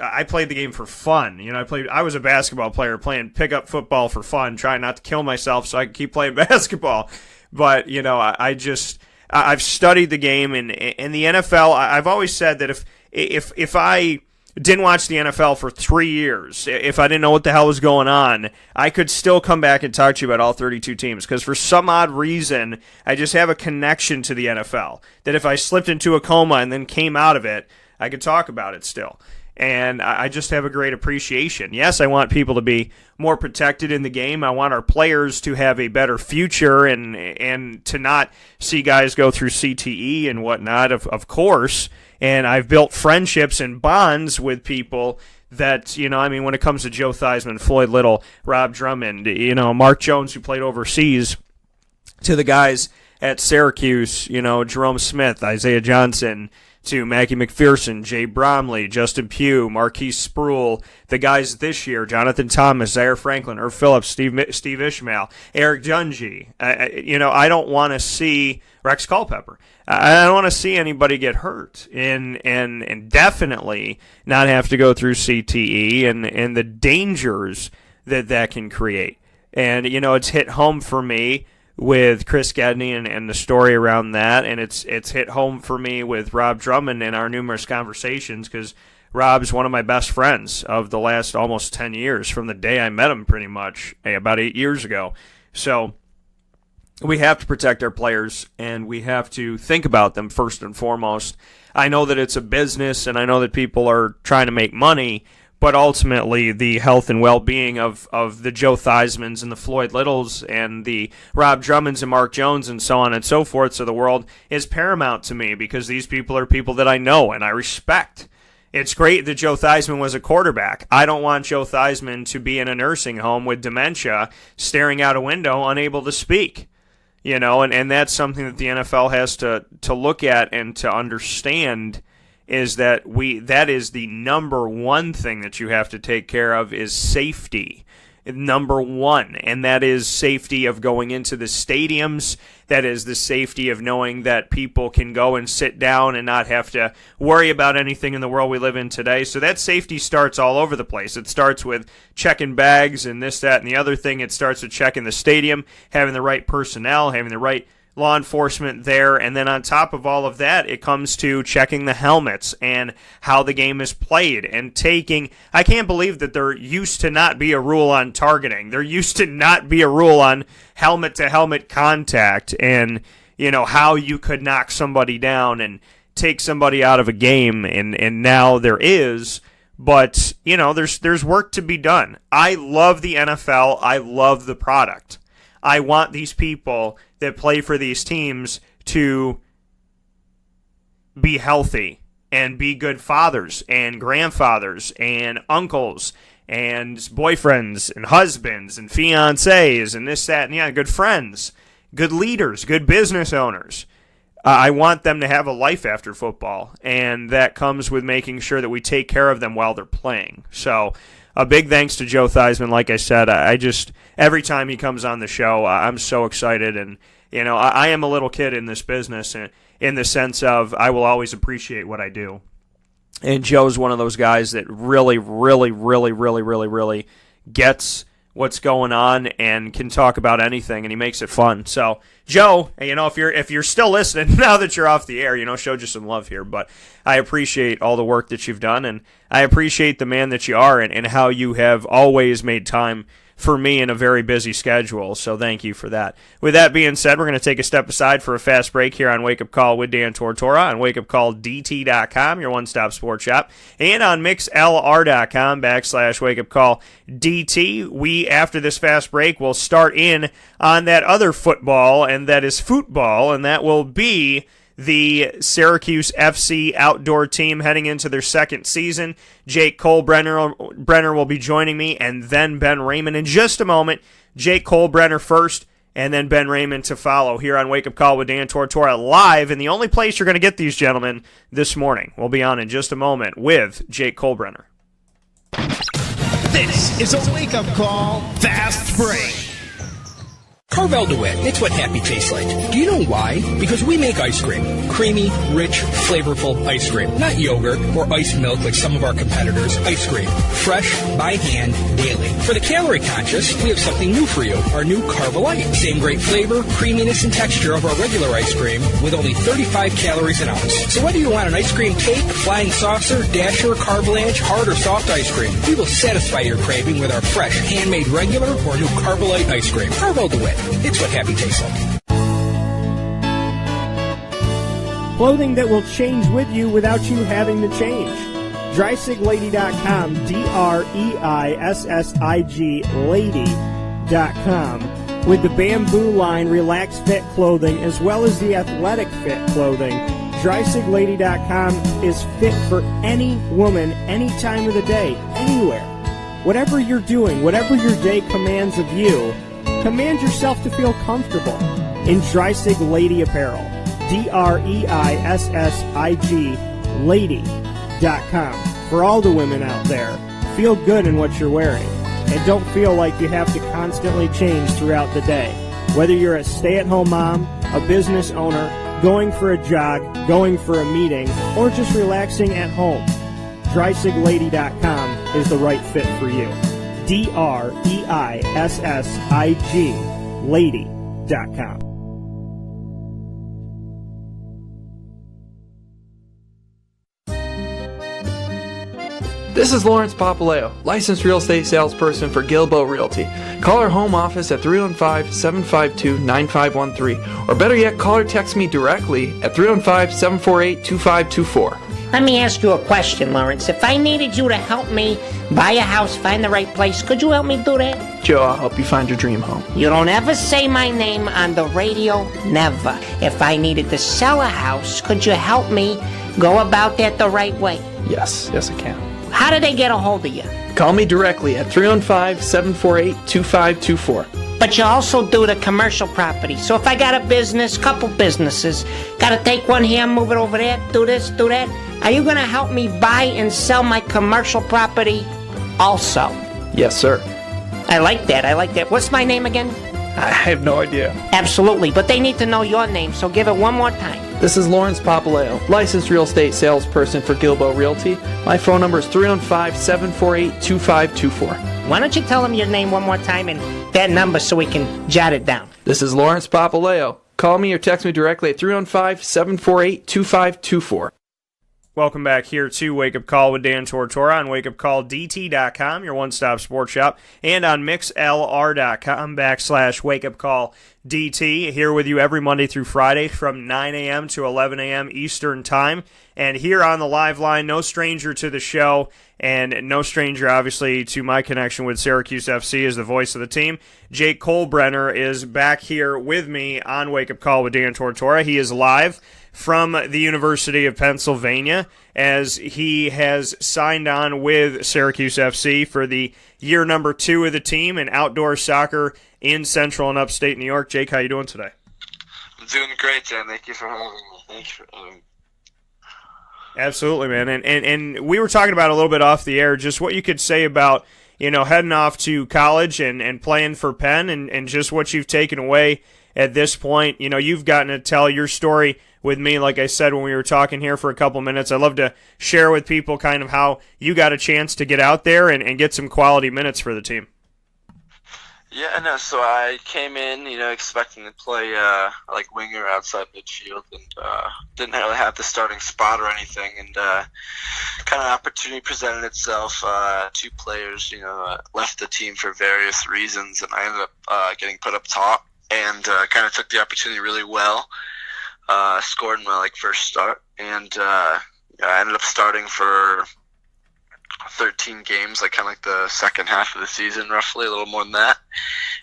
I played the game for fun. I was a basketball player playing pickup football for fun, trying not to kill myself so I could keep playing basketball. But, I've studied the game, and in the NFL, I've always said that if I didn't watch the NFL for 3 years, if I didn't know what the hell was going on, I could still come back and talk to you about all 32 teams because for some odd reason, I just have a connection to the NFL that if I slipped into a coma and then came out of it, I could talk about it still. And I just have a great appreciation. Yes, I want people to be more protected in the game. I want our players to have a better future and to not see guys go through CTE and whatnot, of course. And I've built friendships and bonds with people that, when it comes to Joe Theismann, Floyd Little, Rob Drummond, Mark Jones, who played overseas, to the guys at Syracuse, Jerome Smith, Isaiah Johnson, to Mackie McPherson, Jay Bromley, Justin Pugh, Marquise Sproul, the guys this year, Jonathan Thomas, Zaire Franklin, Irv Phillips, Steve Ishmael, Eric Dungy. I don't want to see Rex Culpepper. I don't want to see anybody get hurt and definitely not have to go through CTE and the dangers that can create. And, it's hit home for me with Chris Gedney and the story around that, and it's hit home for me with Rob Drummond in our numerous conversations, because Rob's one of my best friends of the last almost 10 years, from the day I met him pretty much, about 8 years ago. So we have to protect our players, and we have to think about them first and foremost. I know that it's a business, and I know that people are trying to make money, but ultimately the health and well-being of the Joe Theismanns and the Floyd Littles and the Rob Drummonds and Mark Jones and so on and so forth of the world is paramount to me, because these people are people that I know and I respect. It's great that Joe Theismann was a quarterback. I don't want Joe Theismann to be in a nursing home with dementia, staring out a window, unable to speak. And that's something that the NFL has to look at and to understand, is that that is the number one thing that you have to take care of, is safety. Number one, and that is safety of going into the stadiums. That is the safety of knowing that people can go and sit down and not have to worry about anything in the world we live in today. So that safety starts all over the place. It starts with checking bags and this, that, and the other thing. It starts with checking the stadium, having the right personnel, having the right law enforcement there, and then on top of all of that, it comes to checking the helmets and how the game is played, and I can't believe that there used to not be a rule on targeting. There used to not be a rule on helmet-to-helmet contact, and how you could knock somebody down and take somebody out of a game, and now there is. But there's work to be done. I love the NFL. I love the product. I want these people that play for these teams to be healthy and be good fathers and grandfathers and uncles and boyfriends and husbands and fiancés and this, that, and yeah, good friends, good leaders, good business owners. I want them to have a life after football, and that comes with making sure that we take care of them while they're playing. So a big thanks to Joe Theismann. Like I said, I just, every time he comes on the show, I'm so excited. And, I am a little kid in this business in the sense of I will always appreciate what I do. And Joe's one of those guys that really, really, really, really, really, really gets what's going on and can talk about anything, and he makes it fun. So, Joe, if you're still listening now that you're off the air, showed you some love here. But I appreciate all the work that you've done, and I appreciate the man that you are, and how you have always made time for me in a very busy schedule. So thank you for that. With that being said, we're going to take a step aside for a fast break here on Wake Up Call with Dan Tortora on wakeupcalldt.com, your one-stop sports shop, and on mixlr.com/wakeupcalldt. We, after this fast break, will start in on that other football, and that is football, and that will be the Syracuse FC outdoor team heading into their second season. Jake Colbrenner will be joining me, and then Ben Raymond in just a moment. Jake Colbrenner first, and then Ben Raymond to follow here on Wake Up Call with Dan Tortora live. And the only place you're going to get these gentlemen this morning. We'll be on in just a moment with Jake Colbrenner. This is a Wake Up Call Fast Break. Carvel DeWitt, it's what happy tastes like. Do you know why? Because we make ice cream. Creamy, rich, flavorful ice cream. Not yogurt or iced milk like some of our competitors. Ice cream. Fresh, by hand, daily. For the calorie conscious, we have something new for you. Our new Carvelite. Same great flavor, creaminess, and texture of our regular ice cream with only 35 calories an ounce. So whether you want an ice cream cake, flying saucer, dasher, carvalanche, hard or soft ice cream, we will satisfy your craving with our fresh, handmade regular or new Carvelite ice cream. Carvel DeWitt. It's what happy tastes like. Clothing that will change with you without you having to change. DreissigLady.com, DREISSIG Lady.com. With the Bamboo line Relax Fit clothing as well as the Athletic Fit clothing, DreisigLady.com is fit for any woman, any time of the day, anywhere. Whatever you're doing, whatever your day commands of you, command yourself to feel comfortable in Dreissig Lady Apparel. DREISSIG lady.com. For all the women out there, feel good in what you're wearing. And don't feel like you have to constantly change throughout the day. Whether you're a stay-at-home mom, a business owner, going for a jog, going for a meeting, or just relaxing at home, DreisigLady.com is the right fit for you. DREISSIG lady.com. This is Lawrence Papaleo, licensed real estate salesperson for Gilbo Realty. Call our home office at 315-752-9513, or better yet, call or text me directly at 315-748-2524. Let me ask you a question, Lawrence. If I needed you to help me buy a house, find the right place, could you help me do that? Joe, I'll help you find your dream home. You don't ever say my name on the radio, never. If I needed to sell a house, could you help me go about that the right way? Yes, I can. How do they get a hold of you? Call me directly at 315-748-2524. But you also do the commercial property. So if I got a business, couple businesses, got to take one here, move it over there, do this, do that, are you going to help me buy and sell my commercial property also? Yes, sir. I like that. What's my name again? I have no idea. Absolutely, but they need to know your name, so give it one more time. This is Lawrence Papaleo, licensed real estate salesperson for Gilbo Realty. My phone number is 315-748-2524. Why don't you tell them your name one more time and that number so we can jot it down? This is Lawrence Papaleo. Call me or text me directly at 315-748-2524. Welcome back here to Wake Up Call with Dan Tortora on wakeupcalldt.com, your one-stop sports shop, and on mixlr.com/wakeupcalldt. Here with you every Monday through Friday from 9 a.m. to 11 a.m. Eastern Time. And here on the live line, no stranger to the show, and no stranger, obviously, to my connection with Syracuse FC as the voice of the team. Jake Colbrenner is back here with me on Wake Up Call with Dan Tortora. He is live from the University of Pennsylvania as he has signed on with Syracuse FC for the year number 2 of the team in outdoor soccer in Central and Upstate New York. Jake, how you doing today? I'm doing great, Dan. Thank you for having me. Absolutely, man. And we were talking about a little bit off the air, just what you could say about, heading off to college and playing for Penn and just what you've taken away at this point. You've gotten to tell your story with me, like I said, when we were talking here for a couple minutes. I'd love to share with people kind of how you got a chance to get out there and get some quality minutes for the team. Yeah, no, so I came in, expecting to play like winger outside midfield, and didn't really have the starting spot or anything, and kind of opportunity presented itself. 2 players, left the team for various reasons, and I ended up getting put up top, and kind of took the opportunity really well. Scored in my first start, and I ended up starting for 13 games, kind of the second half of the season, roughly, a little more than that,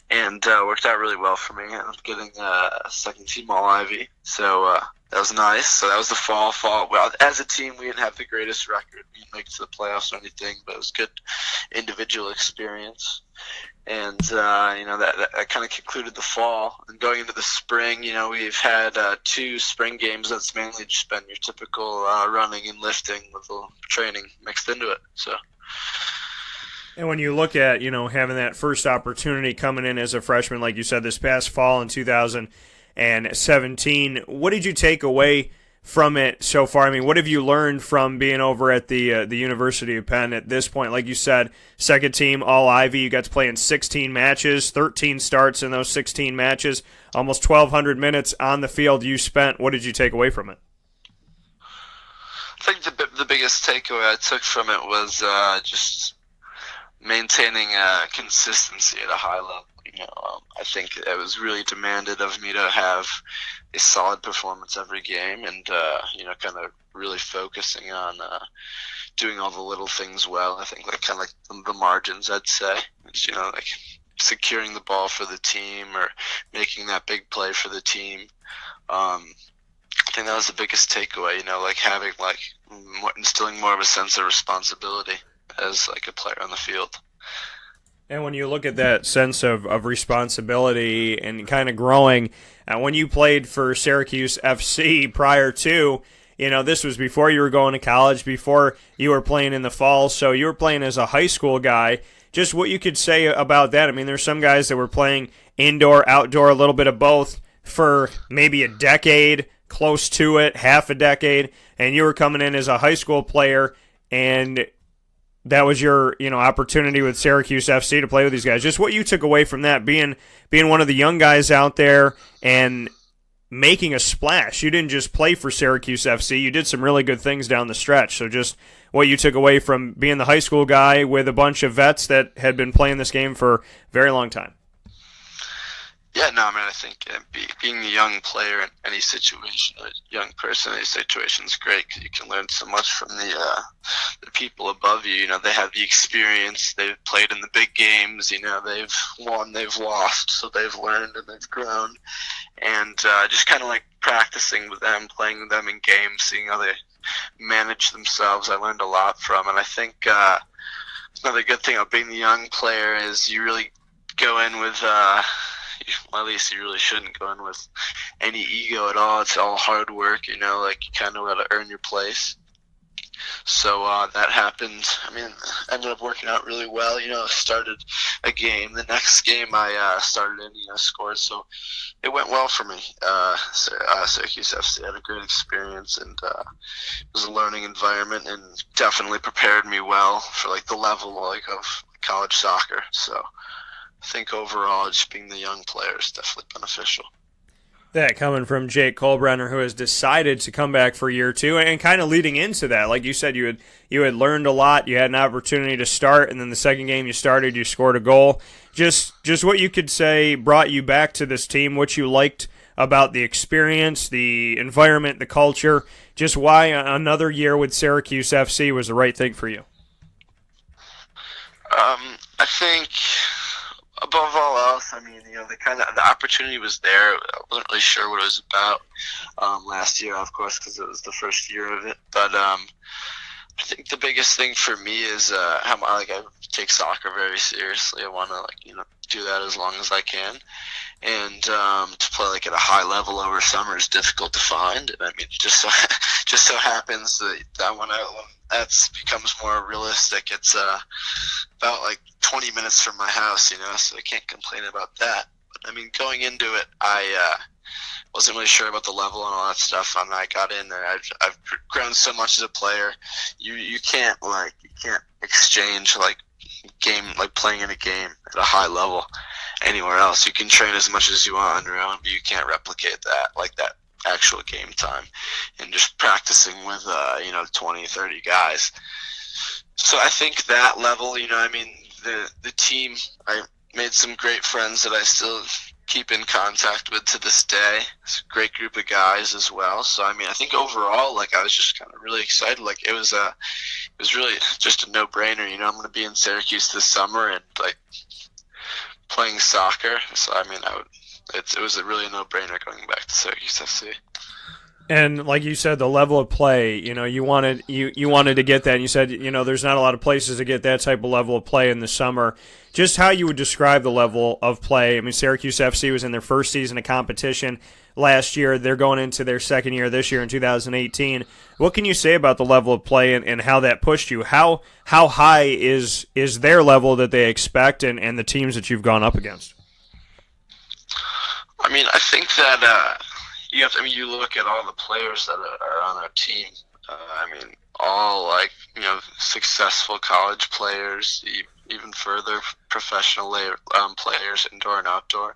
and worked out really well for me. I ended up getting a second team All-Ivy, so that was nice. So that was the fall. Well, as a team, we didn't have the greatest record. We didn't make it to the playoffs or anything, but it was good individual experience. And, that kind of concluded the fall. And going into the spring, we've had 2 spring games that's mainly just been your typical running and lifting with a little training mixed into it. So. And when you look at, having that first opportunity coming in as a freshman, like you said, this past fall in 2017, what did you take away from it so far? I mean, what have you learned from being over at the University of Penn at this point? Like you said, second team All-Ivy, you got to play in 16 matches, 13 starts in those 16 matches, almost 1,200 minutes on the field you spent. What did you take away from it? I think the biggest takeaway I took from it was just maintaining consistency at a high level. I think it was really demanded of me to have a solid performance every game, and kind of really focusing on doing all the little things well. I think kind of the margins, I'd say, is, securing the ball for the team or making that big play for the team. I think that was the biggest takeaway. Having instilling more of a sense of responsibility as a player on the field. And when you look at that sense of responsibility and kind of growing, when you played for Syracuse FC prior to, this was before you were going to college, before you were playing in the fall, so you were playing as a high school guy. Just what you could say about that. I mean, there's some guys that were playing indoor, outdoor, a little bit of both for maybe a decade, close to it, half a decade, and you were coming in as a high school player, and that was your opportunity with Syracuse FC to play with these guys. Just what you took away from that, being one of the young guys out there and making a splash. You didn't just play for Syracuse FC. You did some really good things down the stretch. So just what you took away from being the high school guy with a bunch of vets that had been playing this game for a very long time. Yeah, no, I mean, I think being a young player in any situation, a young person in any situation is great because you can learn so much from the people above you. They have the experience. They've played in the big games. They've won, they've lost, so they've learned and they've grown. And just kind of like practicing with them, playing with them in games, seeing how they manage themselves, I learned a lot from. And I think another good thing about being the young player is you really go in with well, at least you really shouldn't go in with any ego at all. It's all hard work, you kind of got to earn your place. So that happened. I mean, ended up working out really well. Started a game. The next game I started in, scored. So it went well for me. Syracuse FC had a great experience, and it was a learning environment, and definitely prepared me well for the level of college soccer. So I think overall, just being the young player is definitely beneficial. That coming from Jake Kolbrenner, who has decided to come back for year two, and kind of leading into that, like you said, you had learned a lot. You had an opportunity to start, and then the second game you started, you scored a goal. Just what you could say brought you back to this team, what you liked about the experience, the environment, the culture, just why another year with Syracuse FC was the right thing for you. I think above all else, I mean, the opportunity was there. I wasn't really sure what it was about last year, of course, because it was the first year of it. But I think the biggest thing for me is how I take soccer very seriously. I want to do that as long as I can, and to play at a high level over summer is difficult to find. I mean, just so happens that when that becomes more realistic, it's about 20 minutes from my house, so I can't complain about that. But I mean, going into it, I wasn't really sure about the level and all that stuff. And I got in there. I've grown so much as a player. You can't exchange playing in a game at a high level anywhere else. You can train as much as you want on your own, but you can't replicate that actual game time and just practicing with 20, 30 guys. So I think that level, the team, I made some great friends that I still keep in contact with to this day. It's a great group of guys as well. So I think overall, I was just kind of really excited. It was really just a no-brainer. I'm going to be in Syracuse this summer and playing soccer. So it was a really no-brainer going back to Syracuse FC. And like you said, the level of play, you wanted to get that. And you said, there's not a lot of places to get that type of level of play in the summer. Just how you would describe the level of play. I mean, Syracuse FC was in their first season of competition last year. They're going into their second year this year in 2018. What can you say about the level of play and how that pushed you? How high is their level that they expect and the teams that you've gone up against? I mean, I think that you look at all the players that are on our team. All successful college players, even further professional players, indoor and outdoor.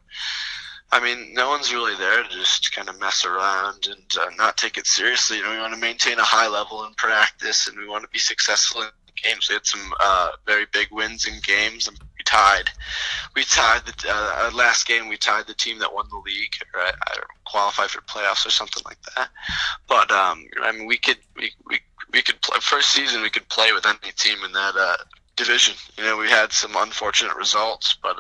No one's really there to just kind of mess around and not take it seriously. We want to maintain a high level in practice, and we want to be successful in games. We had some very big wins in games, and we tied the last game. We tied the team that won the league, or I qualified for playoffs or something like that. But we could play first season. We could play with any team in that division. We had some unfortunate results, but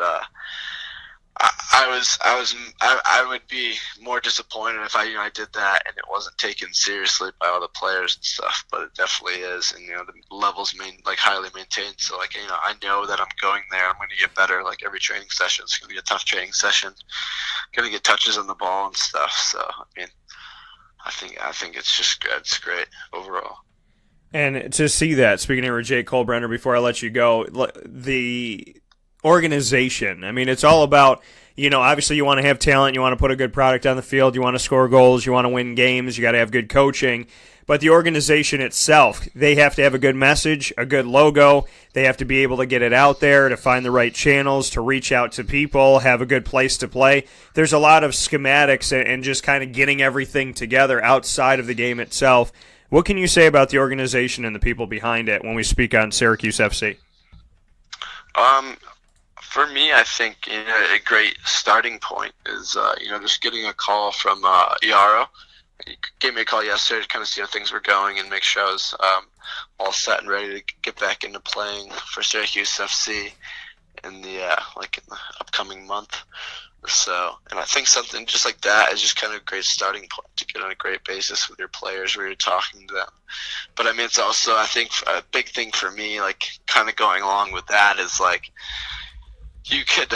I would be more disappointed if I did that and it wasn't taken seriously by all the players and stuff. But it definitely is, and the levels highly maintained. So I know that I'm going there. I'm going to get better. Every training session, it's going to be a tough training session. Going to get touches on the ball and stuff. So I think it's just good. It's great overall. And to see that, speaking of Jake Colbrenner, before I let you go, the organization, I mean, it's all about, obviously you want to have talent, you want to put a good product on the field, you want to score goals, you want to win games, you got to have good coaching. But the organization itself, they have to have a good message, a good logo. They have to be able to get it out there, to find the right channels, to reach out to people, have a good place to play. There's a lot of schematics and just kind of getting everything together outside of the game itself. What can you say about the organization and the people behind it when we speak on Syracuse FC? For me, I think a great starting point is just getting a call from Iaro. He gave me a call yesterday to kind of see how things were going and make sure I was all set and ready to get back into playing for Syracuse FC in the upcoming month or so. And I think something just like that is just kind of a great starting point to get on a great basis with your players where you're talking to them. But I mean, it's also, I think, a big thing for me, like kind of going along with that is like you could,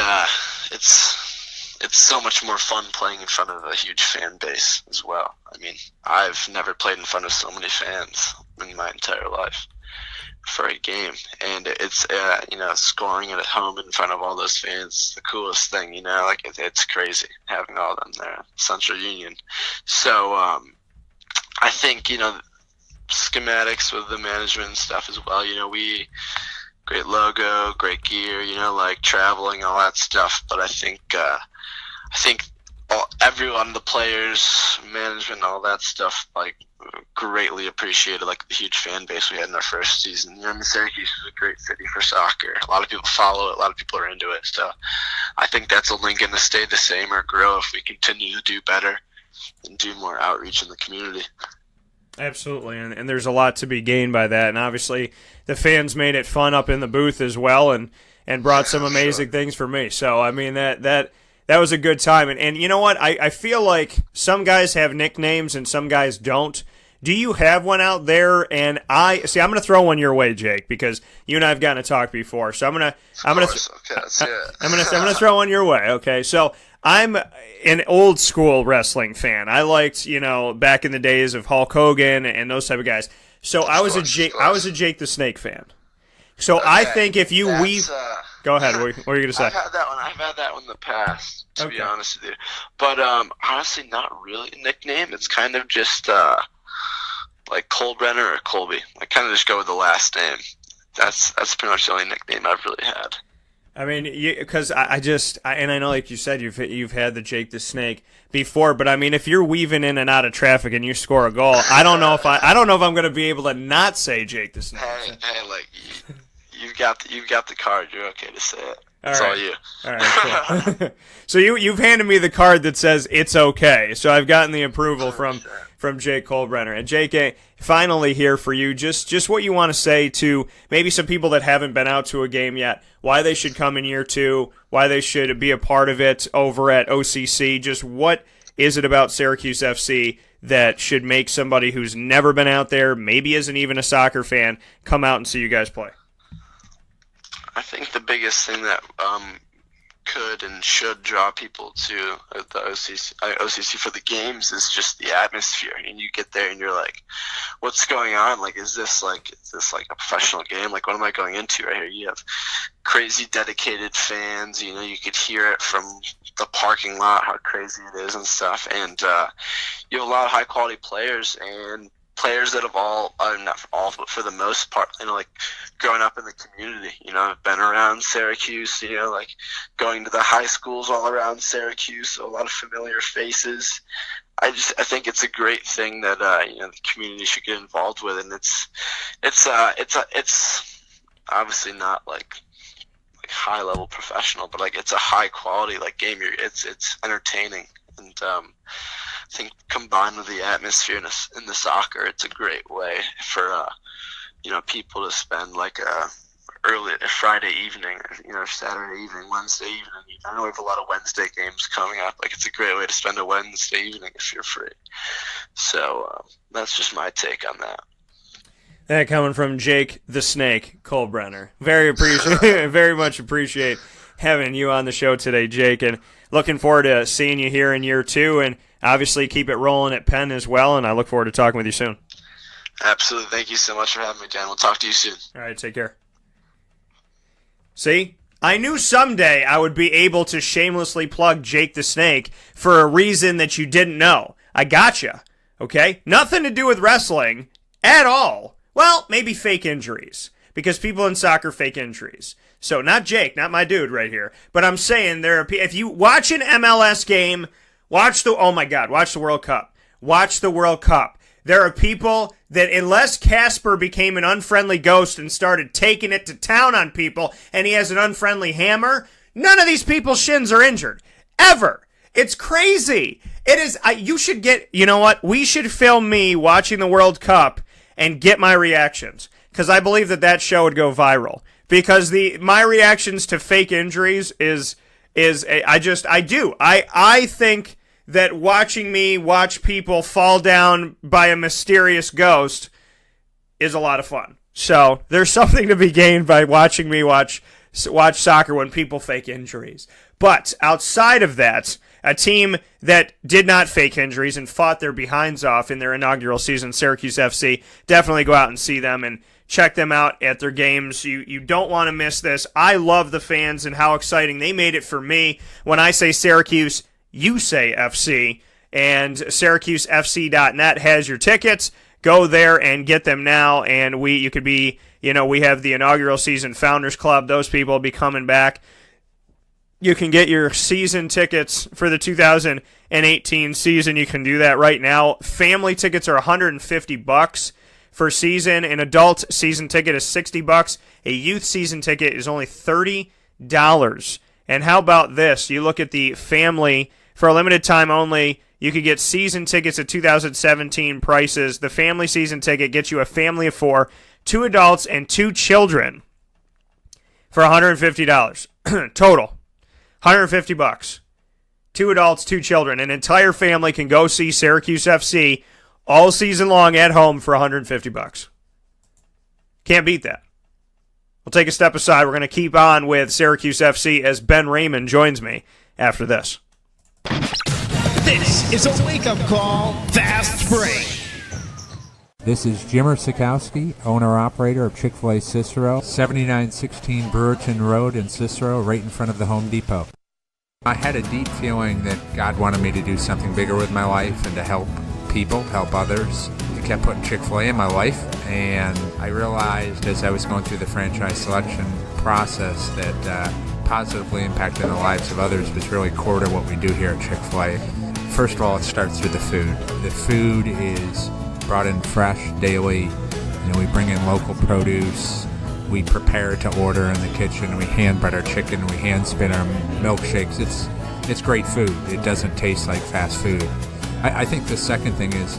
it's so much more fun playing in front of a huge fan base as well. I mean, I've never played in front of so many fans in my entire life for a game, and it's scoring it at home in front of all those fans, the coolest thing, it's crazy having all of them there, Central Union. So I think schematics with the management and stuff as well, we great logo, great gear, like traveling, all that stuff. But I think everyone, the players, management, all that stuff, like greatly appreciated like the huge fan base we had in our first season. Syracuse is a great city for soccer. A lot of people follow it. A lot of people are into it. So I think that's only going to stay the same or grow if we continue to do better and do more outreach in the community. Absolutely, and there's a lot to be gained by that. And obviously the fans made it fun up in the booth as well and brought some amazing things for me. So, I mean, that was a good time. And you know what? I feel like some guys have nicknames and some guys don't. Do you have one out there? And I'm going to throw one your way, Jake, because you and I have gotten to talk before. So I'm going to throw one your way. Okay. So I'm an old school wrestling fan. I liked, back in the days of Hulk Hogan and those type of guys. So I was a Jake the Snake fan. So okay, I think if you weave, go ahead. What are you going to say? I've had that one in the past, to be honest with you. But honestly, not really a nickname. It's kind of just like Colbrenner or Colby. I kind of just go with the last name. That's pretty much the only nickname I've really had. I mean, because I know, like you said, you've had the Jake the Snake before, but I mean, if you're weaving in and out of traffic and you score a goal, I don't know if I'm going to be able to not say Jake the Snake. Hey, like you've got the card. You're okay to say it. It's all you. All right, cool. So you've handed me the card that says it's okay. So I've gotten the approval from Jake Colbrenner. And Jake, finally here for you, just what you want to say to maybe some people that haven't been out to a game yet, why they should come in year two, why they should be a part of it over at OCC. Just what is it about Syracuse FC that should make somebody who's never been out there, maybe isn't even a soccer fan, come out and see you guys play? I think the biggest thing that could and should draw people to the OCC for the games is just the atmosphere. And you get there and you're like, what's going on? Like, is this like a professional game? Like, what am I going into right here? You have crazy dedicated fans. You could hear it from the parking lot, how crazy it is and stuff. And you have a lot of high quality players and players that have not all, but for the most part, like growing up in the community, I've been around Syracuse, like going to the high schools all around Syracuse, so a lot of familiar faces. I think it's a great thing that, the community should get involved with. And it's obviously not like high level professional, but like it's a high quality like game. It's entertaining. And, I think combined with the atmosphere in the soccer, it's a great way for people to spend like a Friday evening, Saturday evening, Wednesday evening. I know we have a lot of Wednesday games coming up. Like, it's a great way to spend a Wednesday evening if you're free. So that's just my take on that. That coming from Jake the Snake Colbrenner. Very much appreciate having you on the show today, Jake, and looking forward to seeing you here in year two. And obviously keep it rolling at Penn as well, and I look forward to talking with you soon. Absolutely. Thank you so much for having me, Dan. We'll talk to you soon. All right, take care. See? I knew someday I would be able to shamelessly plug Jake the Snake for a reason that you didn't know. I gotcha, okay? Nothing to do with wrestling at all. Well, maybe fake injuries, because people in soccer fake injuries. So not Jake, not my dude right here. But I'm saying if you watch an MLS game, watch the World Cup. Watch the World Cup. There are people that, unless Casper became an unfriendly ghost and started taking it to town on people, and he has an unfriendly hammer, none of these people's shins are injured. Ever. It's crazy. It is. You know what? We should film me watching the World Cup and get my reactions, because I believe that show would go viral. Because my reactions to fake injuries I think that watching me watch people fall down by a mysterious ghost is a lot of fun. So there's something to be gained by watching me watch soccer when people fake injuries. But outside of that, a team that did not fake injuries and fought their behinds off in their inaugural season, Syracuse FC, definitely go out and see them and check them out at their games. You don't want to miss this. I love the fans and how exciting they made it for me. When I say Syracuse, you say FC, and SyracuseFC.net has your tickets. Go there and get them now, and you could be, we have the inaugural season Founders Club. Those people will be coming back. You can get your season tickets for the 2018 season. You can do that right now. Family tickets are $150 for season. An adult season ticket is $60. A youth season ticket is only $30. And how about this? You look at the family, for a limited time only, you could get season tickets at 2017 prices. The family season ticket gets you a family of 4, 2 adults and 2 children for $150 total. $150. 2 adults, 2 children. An entire family can go see Syracuse FC all season long at home for $150. Can't beat that. We'll take a step aside. We're going to keep on with Syracuse FC as Ben Raymond joins me after this. This is a wake-up call. Fast break. This is Jimmer Sikowski, owner-operator of Chick-fil-A Cicero, 7916 Brewerton Road in Cicero, right in front of the Home Depot. I had a deep feeling that God wanted me to do something bigger with my life and to help people, help others. He kept putting Chick-fil-A in my life, and I realized as I was going through the franchise selection process that positively impacting the lives of others was really core to what we do here at Chick-fil-A. First of all, it starts with the food. The food is brought in fresh daily. We bring in local produce. We prepare to order in the kitchen. We hand bread our chicken. We hand spin our milkshakes. It's great food. It doesn't taste like fast food. I think the second thing is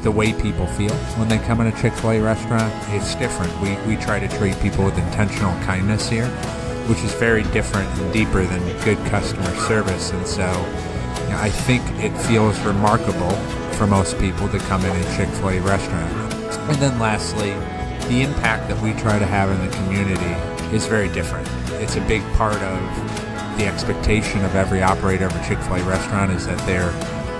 the way people feel when they come in a Chick-fil-A restaurant. It's different. We try to treat people with intentional kindness here, which is very different and deeper than good customer service. And so I think it feels remarkable for most people to come in a Chick-fil-A restaurant. And then lastly, the impact that we try to have in the community is very different. It's a big part of the expectation of every operator of a Chick-fil-A restaurant is that they're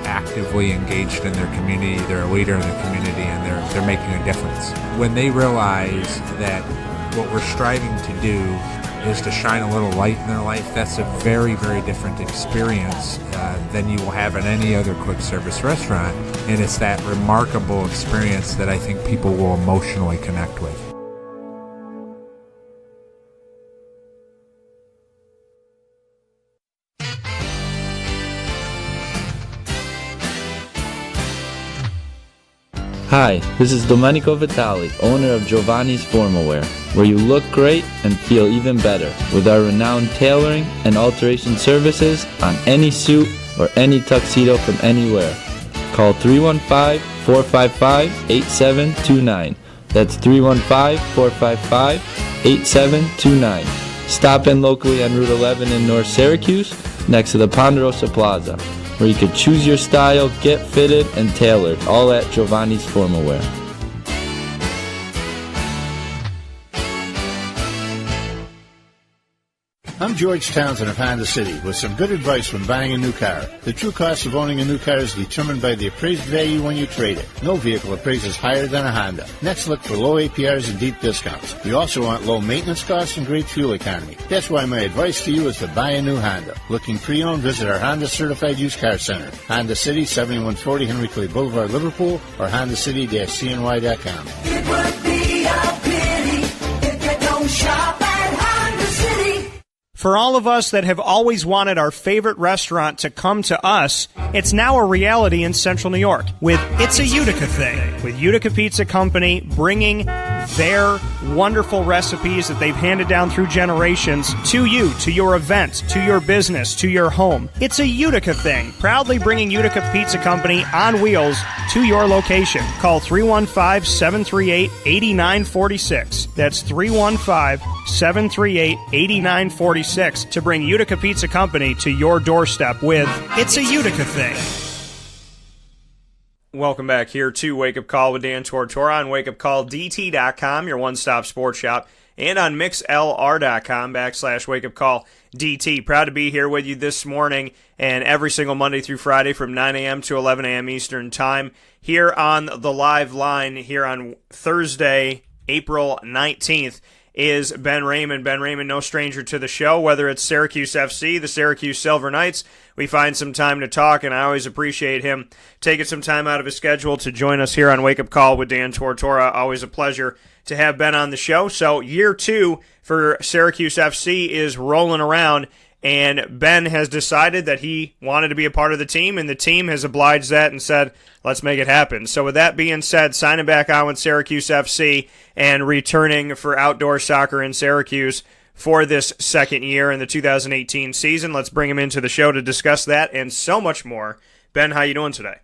actively engaged in their community, they're a leader in the community, and they're making a difference. When they realize that what we're striving to do is to shine a little light in their life, that's a very, very different experience than you will have in any other quick service restaurant. And it's that remarkable experience that I think people will emotionally connect with. Hi, this is Domenico Vitali, owner of Giovanni's Formal Wear, where you look great and feel even better with our renowned tailoring and alteration services on any suit or any tuxedo from anywhere. Call 315-455-8729. That's 315-455-8729. Stop in locally on Route 11 in North Syracuse, next to the Ponderosa Plaza, where you could choose your style, get fitted, and tailored, all at Giovanni's Formal Wear. I'm George Townsend of Honda City with some good advice when buying a new car. The true cost of owning a new car is determined by the appraised value when you trade it. No vehicle appraises higher than a Honda. Next, look for low APRs and deep discounts. You also want low maintenance costs and great fuel economy. That's why my advice to you is to buy a new Honda. Looking pre-owned, visit our Honda Certified Used Car Center. Honda City, 7140 Henry Clay Boulevard, Liverpool, or HondaCity-CNY.com. It would be a pity if you don't shop at Honda City. For all of us that have always wanted our favorite restaurant to come to us, it's now a reality in Central New York with It's a Utica Thing, with Utica Pizza Company bringing their wonderful recipes that they've handed down through generations to you, to your event, to your business, to your home. It's a Utica Thing, proudly bringing Utica Pizza Company on wheels to your location. Call 315-738-8946. That's 315-738-8946 to bring Utica Pizza Company to your doorstep with It's a Utica Thing. Welcome back here to Wake Up Call with Dan Tortora on wakeupcalldt.com, your one-stop sports shop, and on mixlr.com/wakeupcalldt. Proud to be here with you this morning and every single Monday through Friday from 9 a.m. to 11 a.m. Eastern Time here on the live line here on Thursday, April 19th. Is Ben Raymond. Ben Raymond, no stranger to the show, whether it's Syracuse FC, the Syracuse Silver Knights. We find some time to talk, and I always appreciate him taking some time out of his schedule to join us here on Wake Up Call with Dan Tortora. Always a pleasure to have Ben on the show. So year 2 for Syracuse FC is rolling around, and Ben has decided that he wanted to be a part of the team, and the team has obliged that and said, let's make it happen. So with that being said, signing back on with Syracuse FC and returning for outdoor soccer in Syracuse for this second year in the 2018 season. Let's bring him into the show to discuss that and so much more. Ben, how you doing today?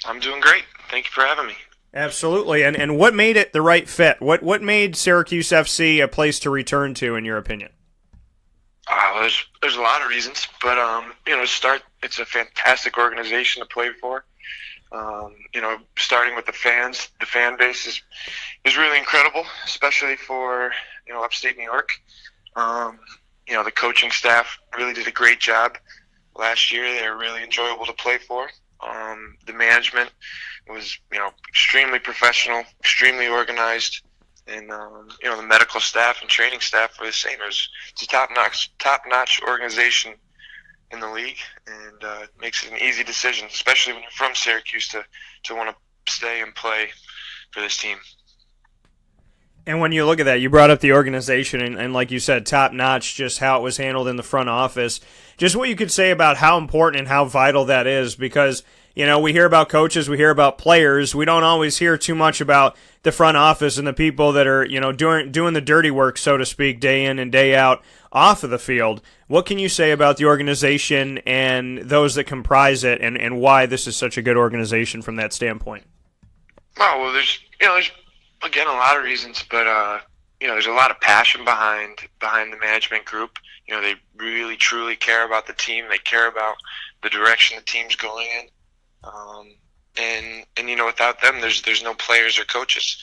I'm doing great. Thank you for having me. Absolutely. And what made it the right fit? What made Syracuse FC a place to return to, in your opinion? There's a lot of reasons, but to start, it's a fantastic organization to play for. Starting with the fans, the fan base is really incredible, especially for upstate New York. The coaching staff really did a great job last year. They were really enjoyable to play for. The management was extremely professional, extremely organized. And the medical staff and training staff were the same. It's a top-notch organization in the league, and it makes it an easy decision, especially when you're from Syracuse, to want to stay and play for this team. And when you look at that, you brought up the organization, and like you said, top-notch, just how it was handled in the front office. Just what you could say about how important and how vital that is, because we hear about coaches, we hear about players. We don't always hear too much about the front office and the people that are, doing the dirty work, so to speak, day in and day out off of the field. What can you say about the organization and those that comprise it, and why this is such a good organization from that standpoint? Oh, well, there's again a lot of reasons, but there's a lot of passion behind the management group. They really truly care about the team. They care about the direction the team's going in. And without them, there's no players or coaches.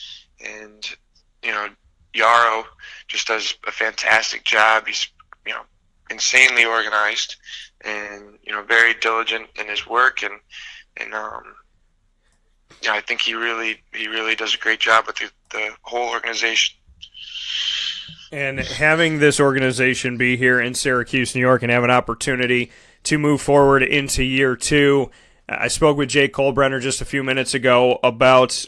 And Yarrow just does a fantastic job. He's insanely organized and very diligent in his work, and I think he really does a great job with the whole organization. And having this organization be here in Syracuse, New York, and have an opportunity to move forward into year 2. I spoke with Jake Colbrenner just a few minutes ago about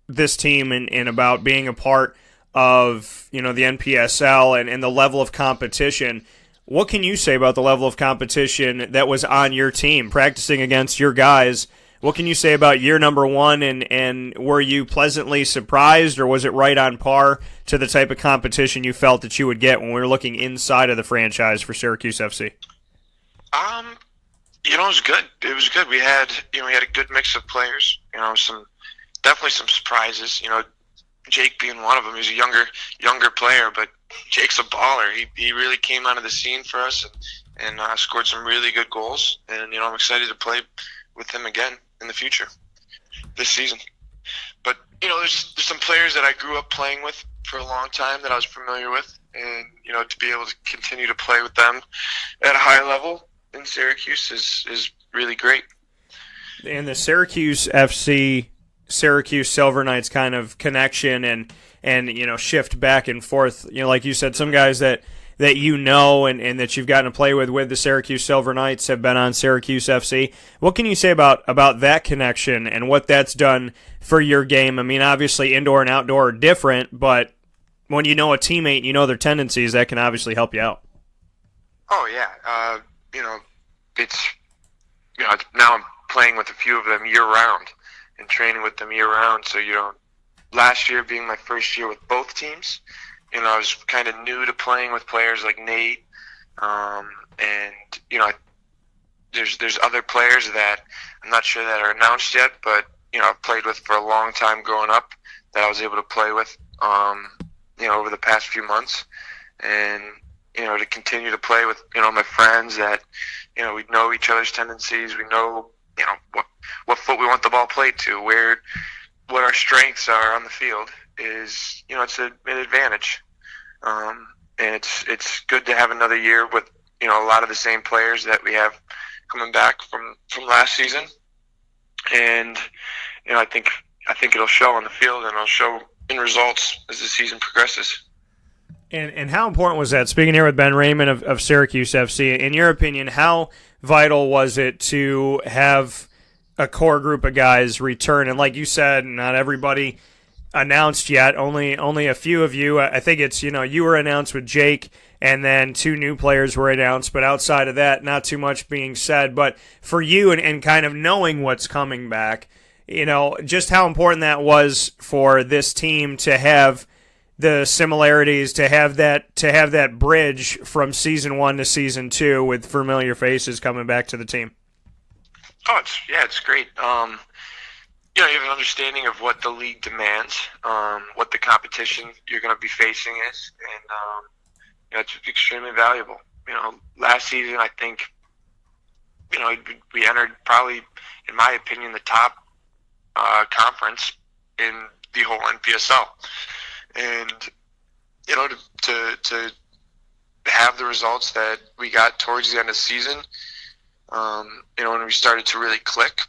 this team and about being a part of the NPSL and the level of competition. What can you say about the level of competition that was on your team, practicing against your guys? What can you say about year number 1, and were you pleasantly surprised, or was it right on par to the type of competition you felt that you would get when we were looking inside of the franchise for Syracuse FC? It was good. It was good. We had a good mix of players. Definitely some surprises. Jake being one of them. He's a younger player, but Jake's a baller. He really came onto the scene for us and scored some really good goals. And I'm excited to play with him again in the future this season. But there's some players that I grew up playing with for a long time that I was familiar with, and to be able to continue to play with them at a high level in Syracuse is really great. And the Syracuse FC, Syracuse Silver Knights kind of connection and shift back and forth. Like you said, some guys that and that you've gotten to play with the Syracuse Silver Knights have been on Syracuse FC. What can you say about that connection and what that's done for your game? I mean, obviously indoor and outdoor are different, but when you know a teammate, their tendencies, that can obviously help you out. Oh yeah, it's now I'm playing with a few of them year round and training with them year round. So last year being my first year with both teams, I was kind of new to playing with players like Nate, and there's other players that I'm not sure that are announced yet, but I've played with for a long time growing up that I was able to play with, over the past few months, and to continue to play with my friends that we know each other's tendencies, we know what foot we want the ball played to, what our strengths are on the field is it's an advantage, and it's good to have another year with a lot of the same players that we have coming back from last season, and I think it'll show on the field and it'll show in results as the season progresses. And how important was that? Speaking here with Ben Raymond of Syracuse FC, in your opinion, how vital was it to have a core group of guys return? And like you said, not everybody announced yet, only a few of you. I think it's, you were announced with Jake, and then 2 new players were announced, but outside of that, not too much being said. But for you and kind of knowing what's coming back, just how important that was for this team to have the similarities, to have that bridge from season 1 to season 2 with familiar faces coming back to the team. Oh, it's great. You have an understanding of what the league demands, what the competition you're going to be facing is, and it's extremely valuable. Last season, I think, we entered probably, in my opinion, the top conference in the whole NPSL. And to have the results that we got towards the end of the season, when we started to really click,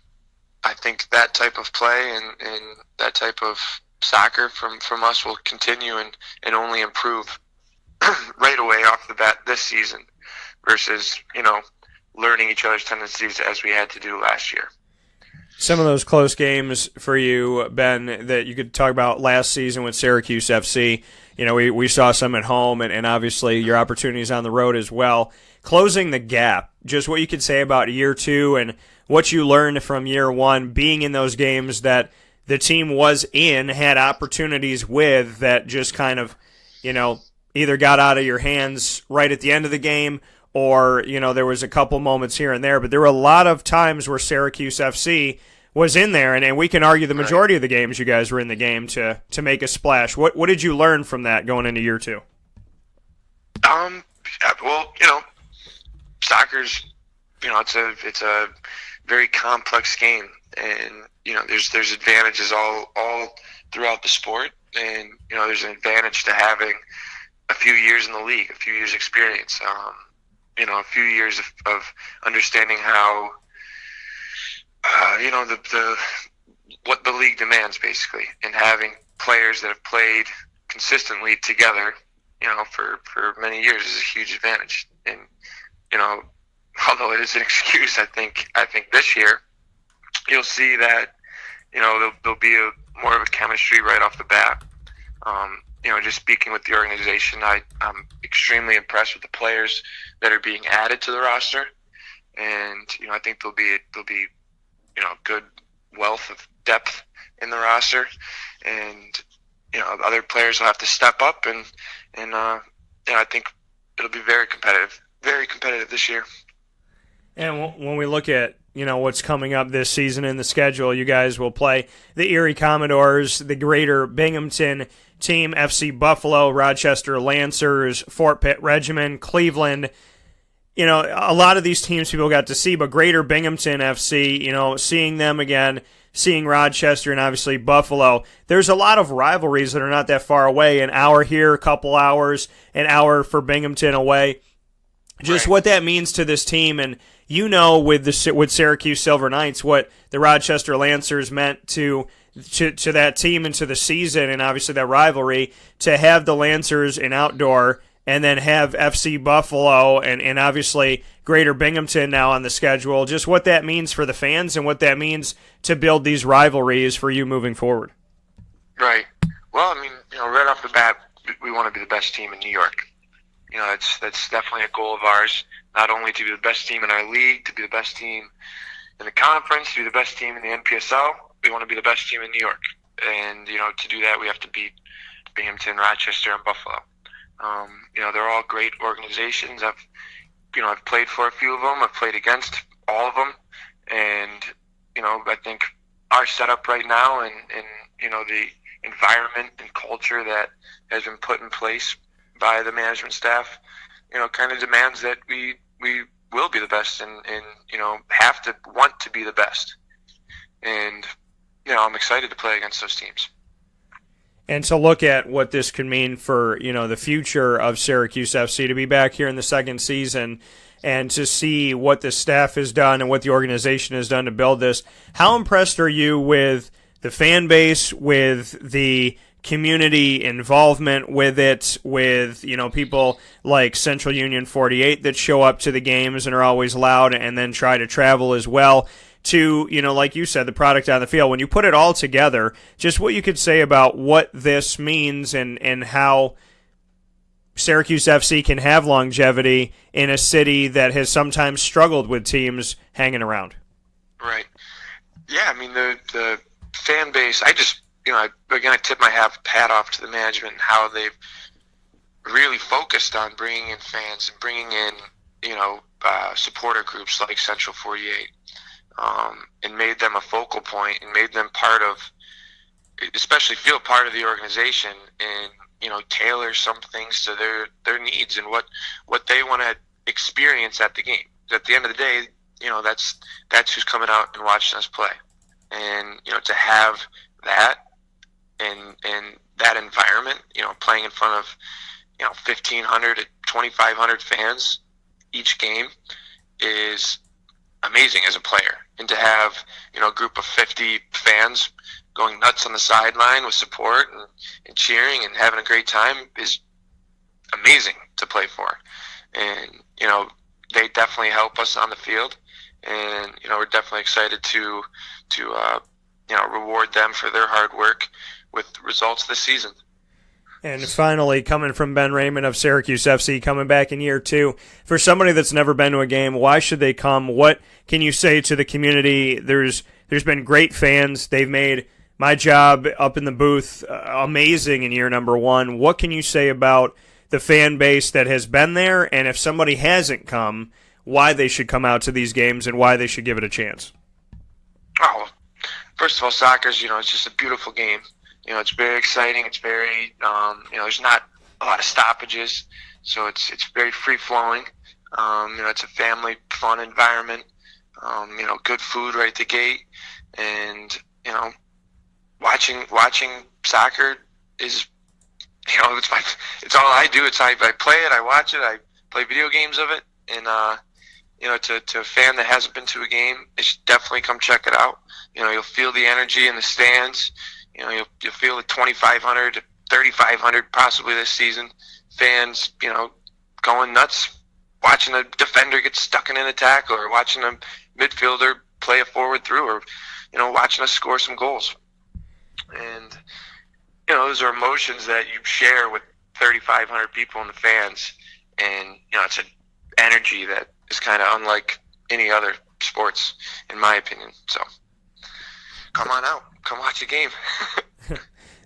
I think that type of play and that type of soccer from us will continue and only improve right away off the bat this season versus learning each other's tendencies as we had to do last year. Some of those close games for you, Ben, that you could talk about last season with Syracuse FC. We saw some at home, and obviously your opportunities on the road as well. Closing the gap, just what you could say about year 2 and what you learned from year 1, being in those games that the team was in, had opportunities with that just kind of, either got out of your hands right at the end of the game or, there was a couple moments here and there. But there were a lot of times where Syracuse FC was in there, and we can argue the majority of the games you guys were in the game to make a splash. What did you learn from that going into year 2? Well, soccer's, it's a very complex game, and there's advantages all throughout the sport, and there's an advantage to having a few years in the league, a few years experience, a few years of understanding how what the league demands, basically, and having players that have played consistently together, for many years is a huge advantage. And although it is an excuse, I think this year you'll see that there'll be more of a chemistry right off the bat. Just speaking with the organization, I'm extremely impressed with the players that are being added to the roster, and I think there'll be good wealth of depth in the roster, and other players will have to step up, and I think it'll be very competitive this year. And when we look at what's coming up this season in the schedule, you guys will play the Erie Commodores, the Greater Binghamton team, FC Buffalo, Rochester Lancers, Fort Pitt Regiment, Cleveland. A lot of these teams people got to see, but Greater Binghamton FC, seeing them again, seeing Rochester and obviously Buffalo, there's a lot of rivalries that are not that far away. An hour here, a couple hours, an hour for Binghamton away. Just what that means to this team, and with Syracuse Silver Knights, what the Rochester Lancers meant to that team and to the season, and obviously that rivalry, to have the Lancers in outdoor and then have FC Buffalo and obviously Greater Binghamton now on the schedule, just what that means for the fans and what that means to build these rivalries for you moving forward. Right. Well, right off the bat, we want to be the best team in New York. That's definitely a goal of ours, not only to be the best team in our league, to be the best team in the conference, to be the best team in the NPSL. We want to be the best team in New York. And, to do that, we have to beat Binghamton, Rochester, and Buffalo. They're all great organizations. I've played for a few of them. I've played against all of them. And, I think our setup right now and the environment and culture that has been put in place by the management staff, kind of demands that we will be the best and have to want to be the best. And, I'm excited to play against those teams. And to look at what this could mean for, the future of Syracuse FC, to be back here in the second season and to see what the staff has done and what the organization has done to build this. How impressed are you with the fan base, with the community involvement with it, with people like Central Union 48 that show up to the games and are always loud and then try to travel as well, to like you said, the product on the field? When you put it all together, just what you could say about what this means and how Syracuse FC can have longevity in a city that has sometimes struggled with teams hanging around. Right. Yeah, the fan base, I tip my hat off to the management and how they've really focused on bringing in fans and bringing in, supporter groups like Central 48, and made them a focal point and made them especially feel part of the organization and, tailor some things to their needs and what they want to experience at the game. At the end of the day, that's who's coming out and watching us play. And, to have that and that environment, playing in front of, 1,500 to 2,500 fans each game is amazing as a player. And to have, a group of 50 fans going nuts on the sideline with support and cheering and having a great time is amazing to play for. And, they definitely help us on the field. And, we're definitely excited to reward them for their hard work with results this season. And finally, coming from Ben Raymond of Syracuse FC, coming back in year 2, for somebody that's never been to a game, why should they come? What can you say to the community? There's been great fans. They've made my job up in the booth amazing in year number 1. What can you say about the fan base that has been there, and if somebody hasn't come, why they should come out to these games and why they should give it a chance? Oh, first of all, soccer's, it's just a beautiful game. It's very exciting. It's very, there's not a lot of stoppages, so it's very free-flowing. It's a family, fun environment. Good food right at the gate, and watching soccer is, it's all I do. I play it, I watch it, I play video games of it, and to a fan that hasn't been to a game, they should definitely come check it out. You'll feel the energy in the stands. You'll feel the 2,500 to 3,500 possibly this season fans, going nuts, watching a defender get stuck in an attack, or watching a midfielder play a forward through, or watching us score some goals. And those are emotions that you share with 3,500 people in the fans, and it's an energy that is kind of unlike any other sports, in my opinion. So come on out. Come watch a game.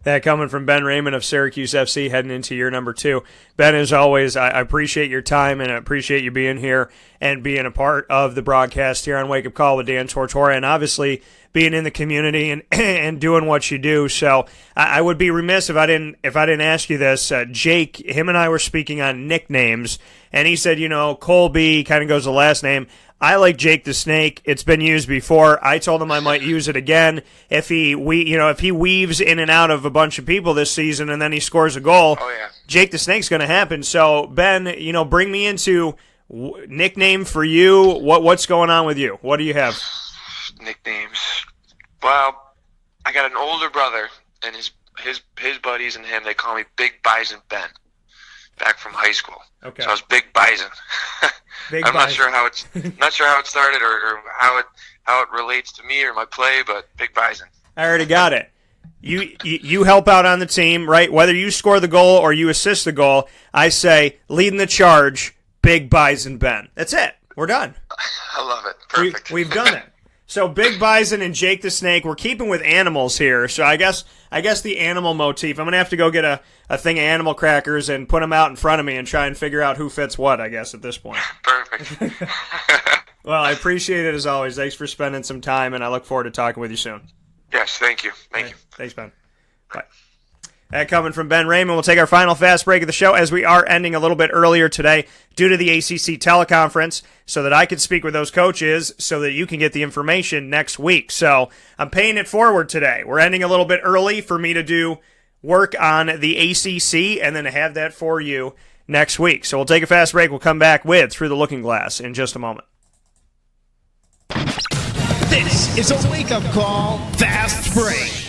That coming from Ben Raymond of Syracuse FC heading into year number 2. Ben, as always, I appreciate your time and I appreciate you being here and being a part of the broadcast here on Wake Up Call with Dan Tortora. And obviously, being in the community and doing what you do. So I would be remiss if I didn't ask you this. Jake, him and I were speaking on nicknames, and he said, Colby kind of goes the last name. I like Jake the Snake. It's been used before. I told him I might use it again if he weaves in and out of a bunch of people this season and then he scores a goal. Oh yeah, Jake the Snake's going to happen. So Ben, bring me into nickname for you. What's going on with you? What do you have? Nicknames. Well, I got an older brother, and his buddies and him, they call me Big Bison Ben. Back from high school. Okay. So I was Big Bison. Big I'm Bison. not sure how it started or how it relates to me or my play, but Big Bison. I already got it. You help out on the team, right? Whether you score the goal or you assist the goal, I say leading the charge, Big Bison Ben. That's it. We're done. I love it. Perfect. We've done it. So Big Bison and Jake the Snake, we're keeping with animals here. So I guess the animal motif, I'm going to have to go get a thing of animal crackers and put them out in front of me and try and figure out who fits what, I guess, at this point. Perfect. Well, I appreciate it as always. Thanks for spending some time, and I look forward to talking with you soon. Yes, thank you. Thank you. Thanks, Ben. Bye. That coming from Ben Raymond. We'll take our final fast break of the show as we are ending a little bit earlier today due to the ACC teleconference so that I can speak with those coaches so that you can get the information next week. So I'm paying it forward today. We're ending a little bit early for me to do work on the ACC and then have that for you next week. So we'll take a fast break. We'll come back with Through the Looking Glass in just a moment. This is a wake-up call. Fast break.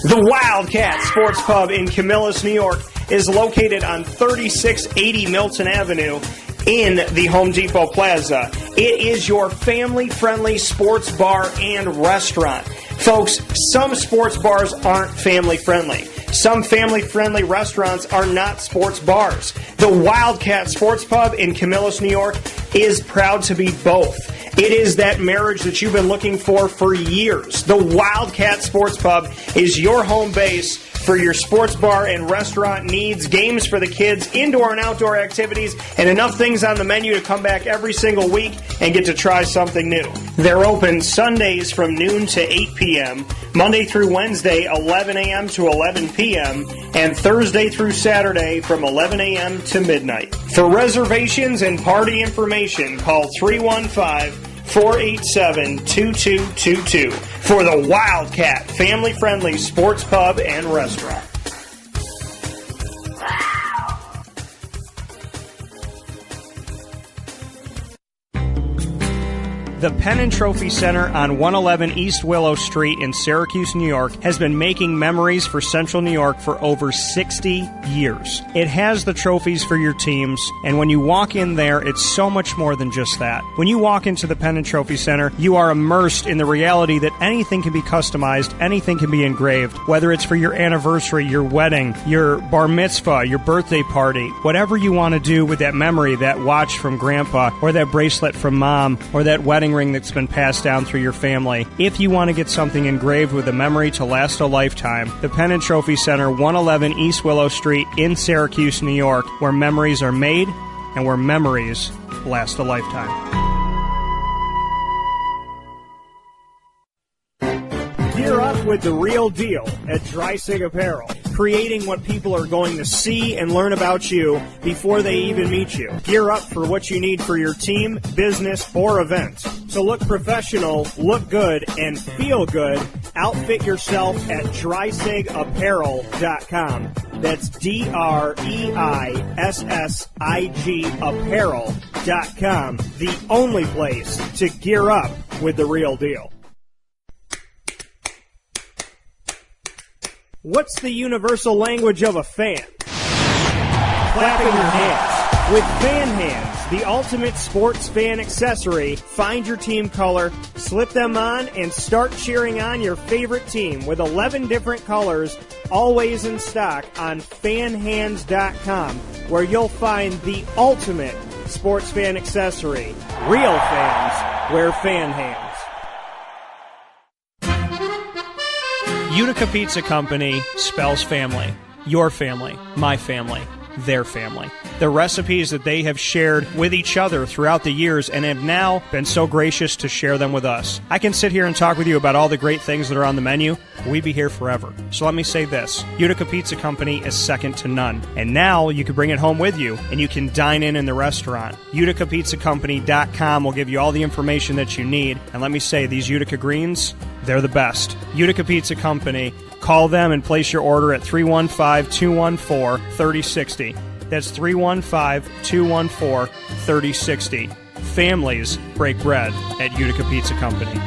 The Wildcat Sports Pub in Camillus, New York is located on 3680 Milton Avenue in the Home Depot Plaza. It is your family-friendly sports bar and restaurant. Folks, some sports bars aren't family-friendly. Some family-friendly restaurants are not sports bars. The Wildcat Sports Pub in Camillus, New York is proud to be both. It is that marriage that you've been looking for years. The Wildcat Sports Pub is your home base for your sports bar and restaurant needs, games for the kids, indoor and outdoor activities, and enough things on the menu to come back every single week and get to try something new. They're open Sundays from noon to 8 p.m., Monday through Wednesday, 11 a.m. to 11 p.m., and Thursday through Saturday from 11 a.m. to midnight. For reservations and party information, call 315-487-2222 for the Wildcat family-friendly sports pub and restaurant. The Pen and Trophy Center on 111 East Willow Street in Syracuse, New York, has been making memories for Central New York for over 60 years. It has the trophies for your teams, and when you walk in there, it's so much more than just that. When you walk into the Pen and Trophy Center, you are immersed in the reality that anything can be customized, anything can be engraved, whether it's for your anniversary, your wedding, your bar mitzvah, your birthday party, whatever you want to do with that memory, that watch from grandpa, or that bracelet from mom, or that wedding ring that's been passed down through your family. If you want to get something engraved with a memory to last a lifetime, the Pen and Trophy Center, 111 East Willow Street in Syracuse, New York, where memories are made and where memories last a lifetime. Gear up with the real deal at Dry Sig Apparel, creating what people are going to see and learn about you before they even meet you. Gear up for what you need for your team, business, or event. So look professional, look good, and feel good. Outfit yourself at DreisigApparel.com. That's DREISSIG Apparel.com. The only place to gear up with the real deal. What's the universal language of a fan? Clapping your hands. With Fan Hands, the ultimate sports fan accessory, find your team color, slip them on, and start cheering on your favorite team with 11 different colors, always in stock on fanhands.com, where you'll find the ultimate sports fan accessory. Real fans wear Fan Hands. Utica Pizza Company spells family. Your family, my family. their family. The recipes that they have shared with each other throughout the years and have now been so gracious to share them with us. I can sit here and talk with you about all the great things that are on the menu. We'd be here forever. So let me say this. Utica Pizza Company is second to none. And now you can bring it home with you and you can dine in the restaurant. UticaPizzaCompany.com will give you all the information that you need. And let me say, these Utica greens, they're the best. Utica Pizza Company. Call them and place your order at 315-214-3060. That's 315-214-3060. Families break bread at Utica Pizza Company.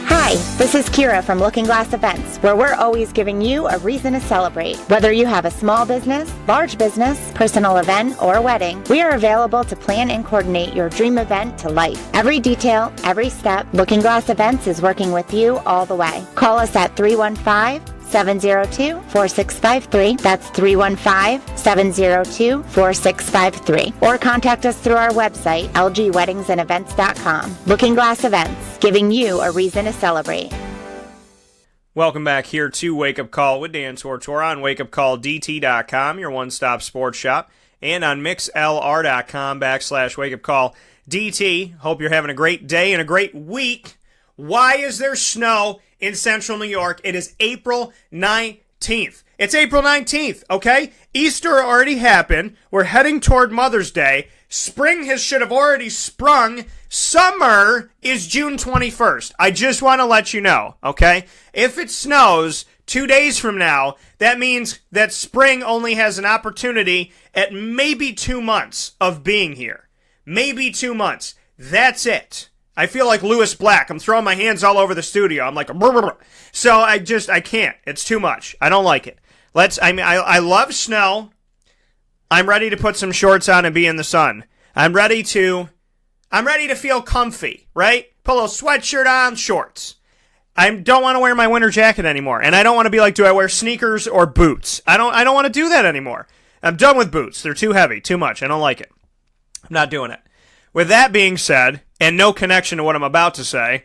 Hi, this is Kira from Looking Glass Events, where we're always giving you a reason to celebrate. Whether you have a small business, large business, personal event, or wedding, we are available to plan and coordinate your dream event to life. Every detail, every step, Looking Glass Events is working with you all the way. Call us at 315-702-4653. That's 315-702-4653. Or contact us through our website, lgweddingsandevents.com. Looking Glass Events, giving you a reason to celebrate. Welcome back here to Wake Up Call with Dan Tortora on wakeupcalldt.com, your one-stop sports shop, and on mixlr.com/wakeupcalldt. Hope you're having a great day and a great week. Why is there snow in central New York? It is April 19th. It's April 19th, okay? Easter already happened. We're heading toward Mother's Day. Spring should have already sprung. Summer is June 21st. I just want to let you know, okay? If it snows 2 days from now, that means that spring only has an opportunity at maybe 2 months of being here. Maybe 2 months. That's it. I feel like Lewis Black. I'm throwing my hands all over the studio. I'm like, brr, brr, brr. So I can't. It's too much. I don't like it. I love snow. I'm ready to put some shorts on and be in the sun. I'm ready to feel comfy, right? Put a little sweatshirt on, shorts. I don't want to wear my winter jacket anymore. And I don't want to be like, do I wear sneakers or boots? I don't want to do that anymore. I'm done with boots. They're too heavy, too much. I don't like it. I'm not doing it. With that being said, and no connection to what I'm about to say,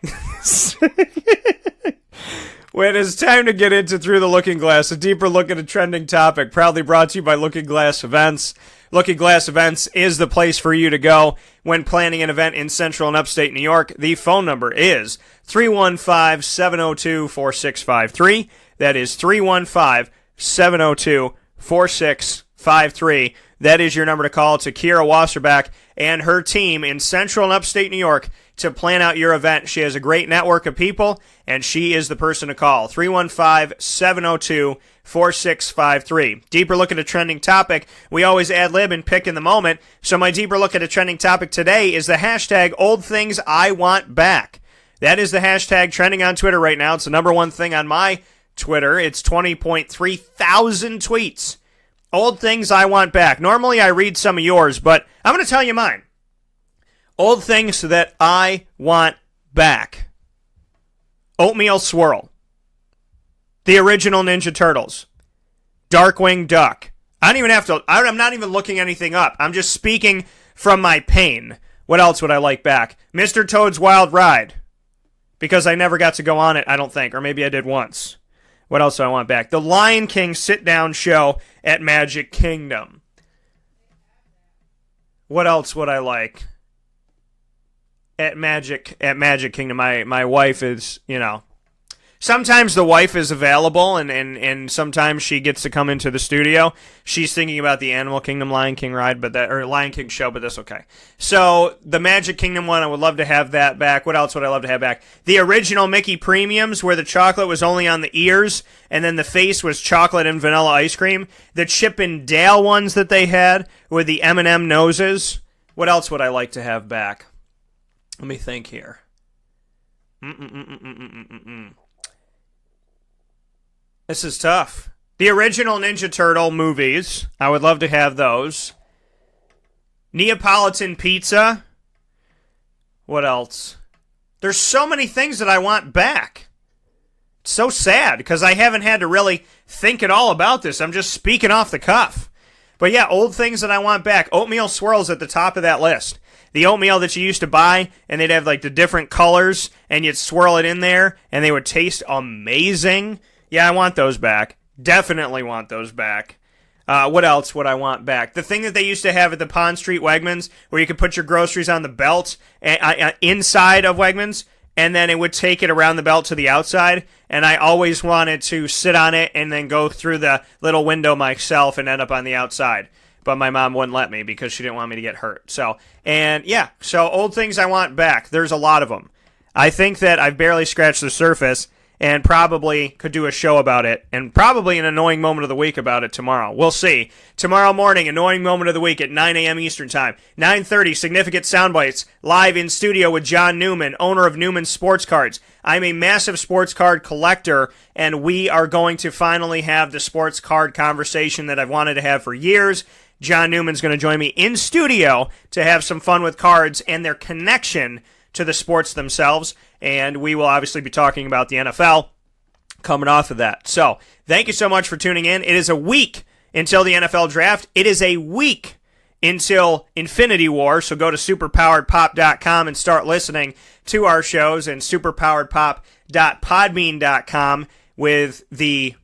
when it's time to get into Through the Looking Glass, a deeper look at a trending topic, proudly brought to you by Looking Glass Events. Looking Glass Events is the place for you to go when planning an event in central and upstate New York. The phone number is 315-702-4653. That is 315-702-4653. That is your number to call to Kira Wasserback and her team in central and upstate New York to plan out your event. She has a great network of people, and she is the person to call. 315-702-4653. Deeper look at a trending topic. We always ad-lib and pick in the moment. So my deeper look at a trending topic today is the hashtag Old Things I Want Back. That is the hashtag trending on Twitter right now. It's the number one thing on my Twitter. It's 20.3 thousand tweets. Old things I want back. Normally I read some of yours, but I'm going to tell you mine. Old things that I want back. Oatmeal Swirl. The original Ninja Turtles. Darkwing Duck. I'm not even looking anything up. I'm just speaking from my pain. What else would I like back? Mr. Toad's Wild Ride. Because I never got to go on it, I don't think. Or maybe I did once. What else do I want back? The Lion King sit-down show at Magic Kingdom. What else would I like? At Magic Kingdom, my wife is, sometimes the wife is available and sometimes she gets to come into the studio. She's thinking about the Animal Kingdom Lion King ride, or Lion King show, but that's okay. So the Magic Kingdom one, I would love to have that back. What else would I love to have back? The original Mickey Premiums, where the chocolate was only on the ears and then the face was chocolate and vanilla ice cream. The Chip and Dale ones that they had with the M&M noses. What else would I like to have back? Let me think here. This is tough. The original Ninja Turtle movies. I would love to have those. Neapolitan pizza. What else? There's so many things that I want back. It's so sad because I haven't had to really think at all about this. I'm just speaking off the cuff. But yeah, old things that I want back. Oatmeal Swirls at the top of that list. The oatmeal that you used to buy, and they'd have like the different colors, and you'd swirl it in there, and they would taste amazing. Yeah, I want those back. Definitely want those back. What else would I want back? The thing that they used to have at the Pond Street Wegmans, where you could put your groceries on the belt inside of Wegmans, and then it would take it around the belt to the outside, and I always wanted to sit on it and then go through the little window myself and end up on the outside. But my mom wouldn't let me because she didn't want me to get hurt. So old things I want back. There's a lot of them. I think that I've barely scratched the surface and probably could do a show about it, and probably an annoying moment of the week about it tomorrow. We'll see. Tomorrow morning, annoying moment of the week at 9 a.m. Eastern Time. 9:30, Significant Soundbites, live in studio with John Newman, owner of Newman Sports Cards. I'm a massive sports card collector, and we are going to finally have the sports card conversation that I've wanted to have for years. John Newman's going to join me in studio to have some fun with cards and their connection to the sports themselves, and we will obviously be talking about the NFL coming off of that. So, thank you so much for tuning in. It is a week until the NFL draft. It is a week until Infinity War, so go to superpoweredpop.com and start listening to our shows, and superpoweredpop.podbean.com with the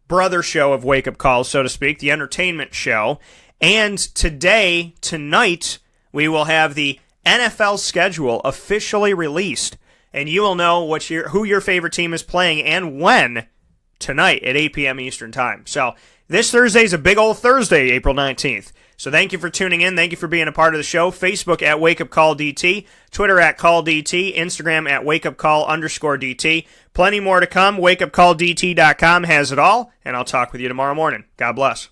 brother show of Wake Up Calls, so to speak, the entertainment show. And tonight, we will have the NFL schedule officially released, and you will know who your favorite team is playing and when tonight at 8 p.m. Eastern Time. So this Thursday is a big old Thursday, April 19th. So thank you for tuning in. Thank you for being a part of the show. Facebook at WakeUpCallDT, Twitter at CallDT, Instagram at WakeUpCall_DT. Plenty more to come. WakeUpCallDT.com has it all, and I'll talk with you tomorrow morning. God bless.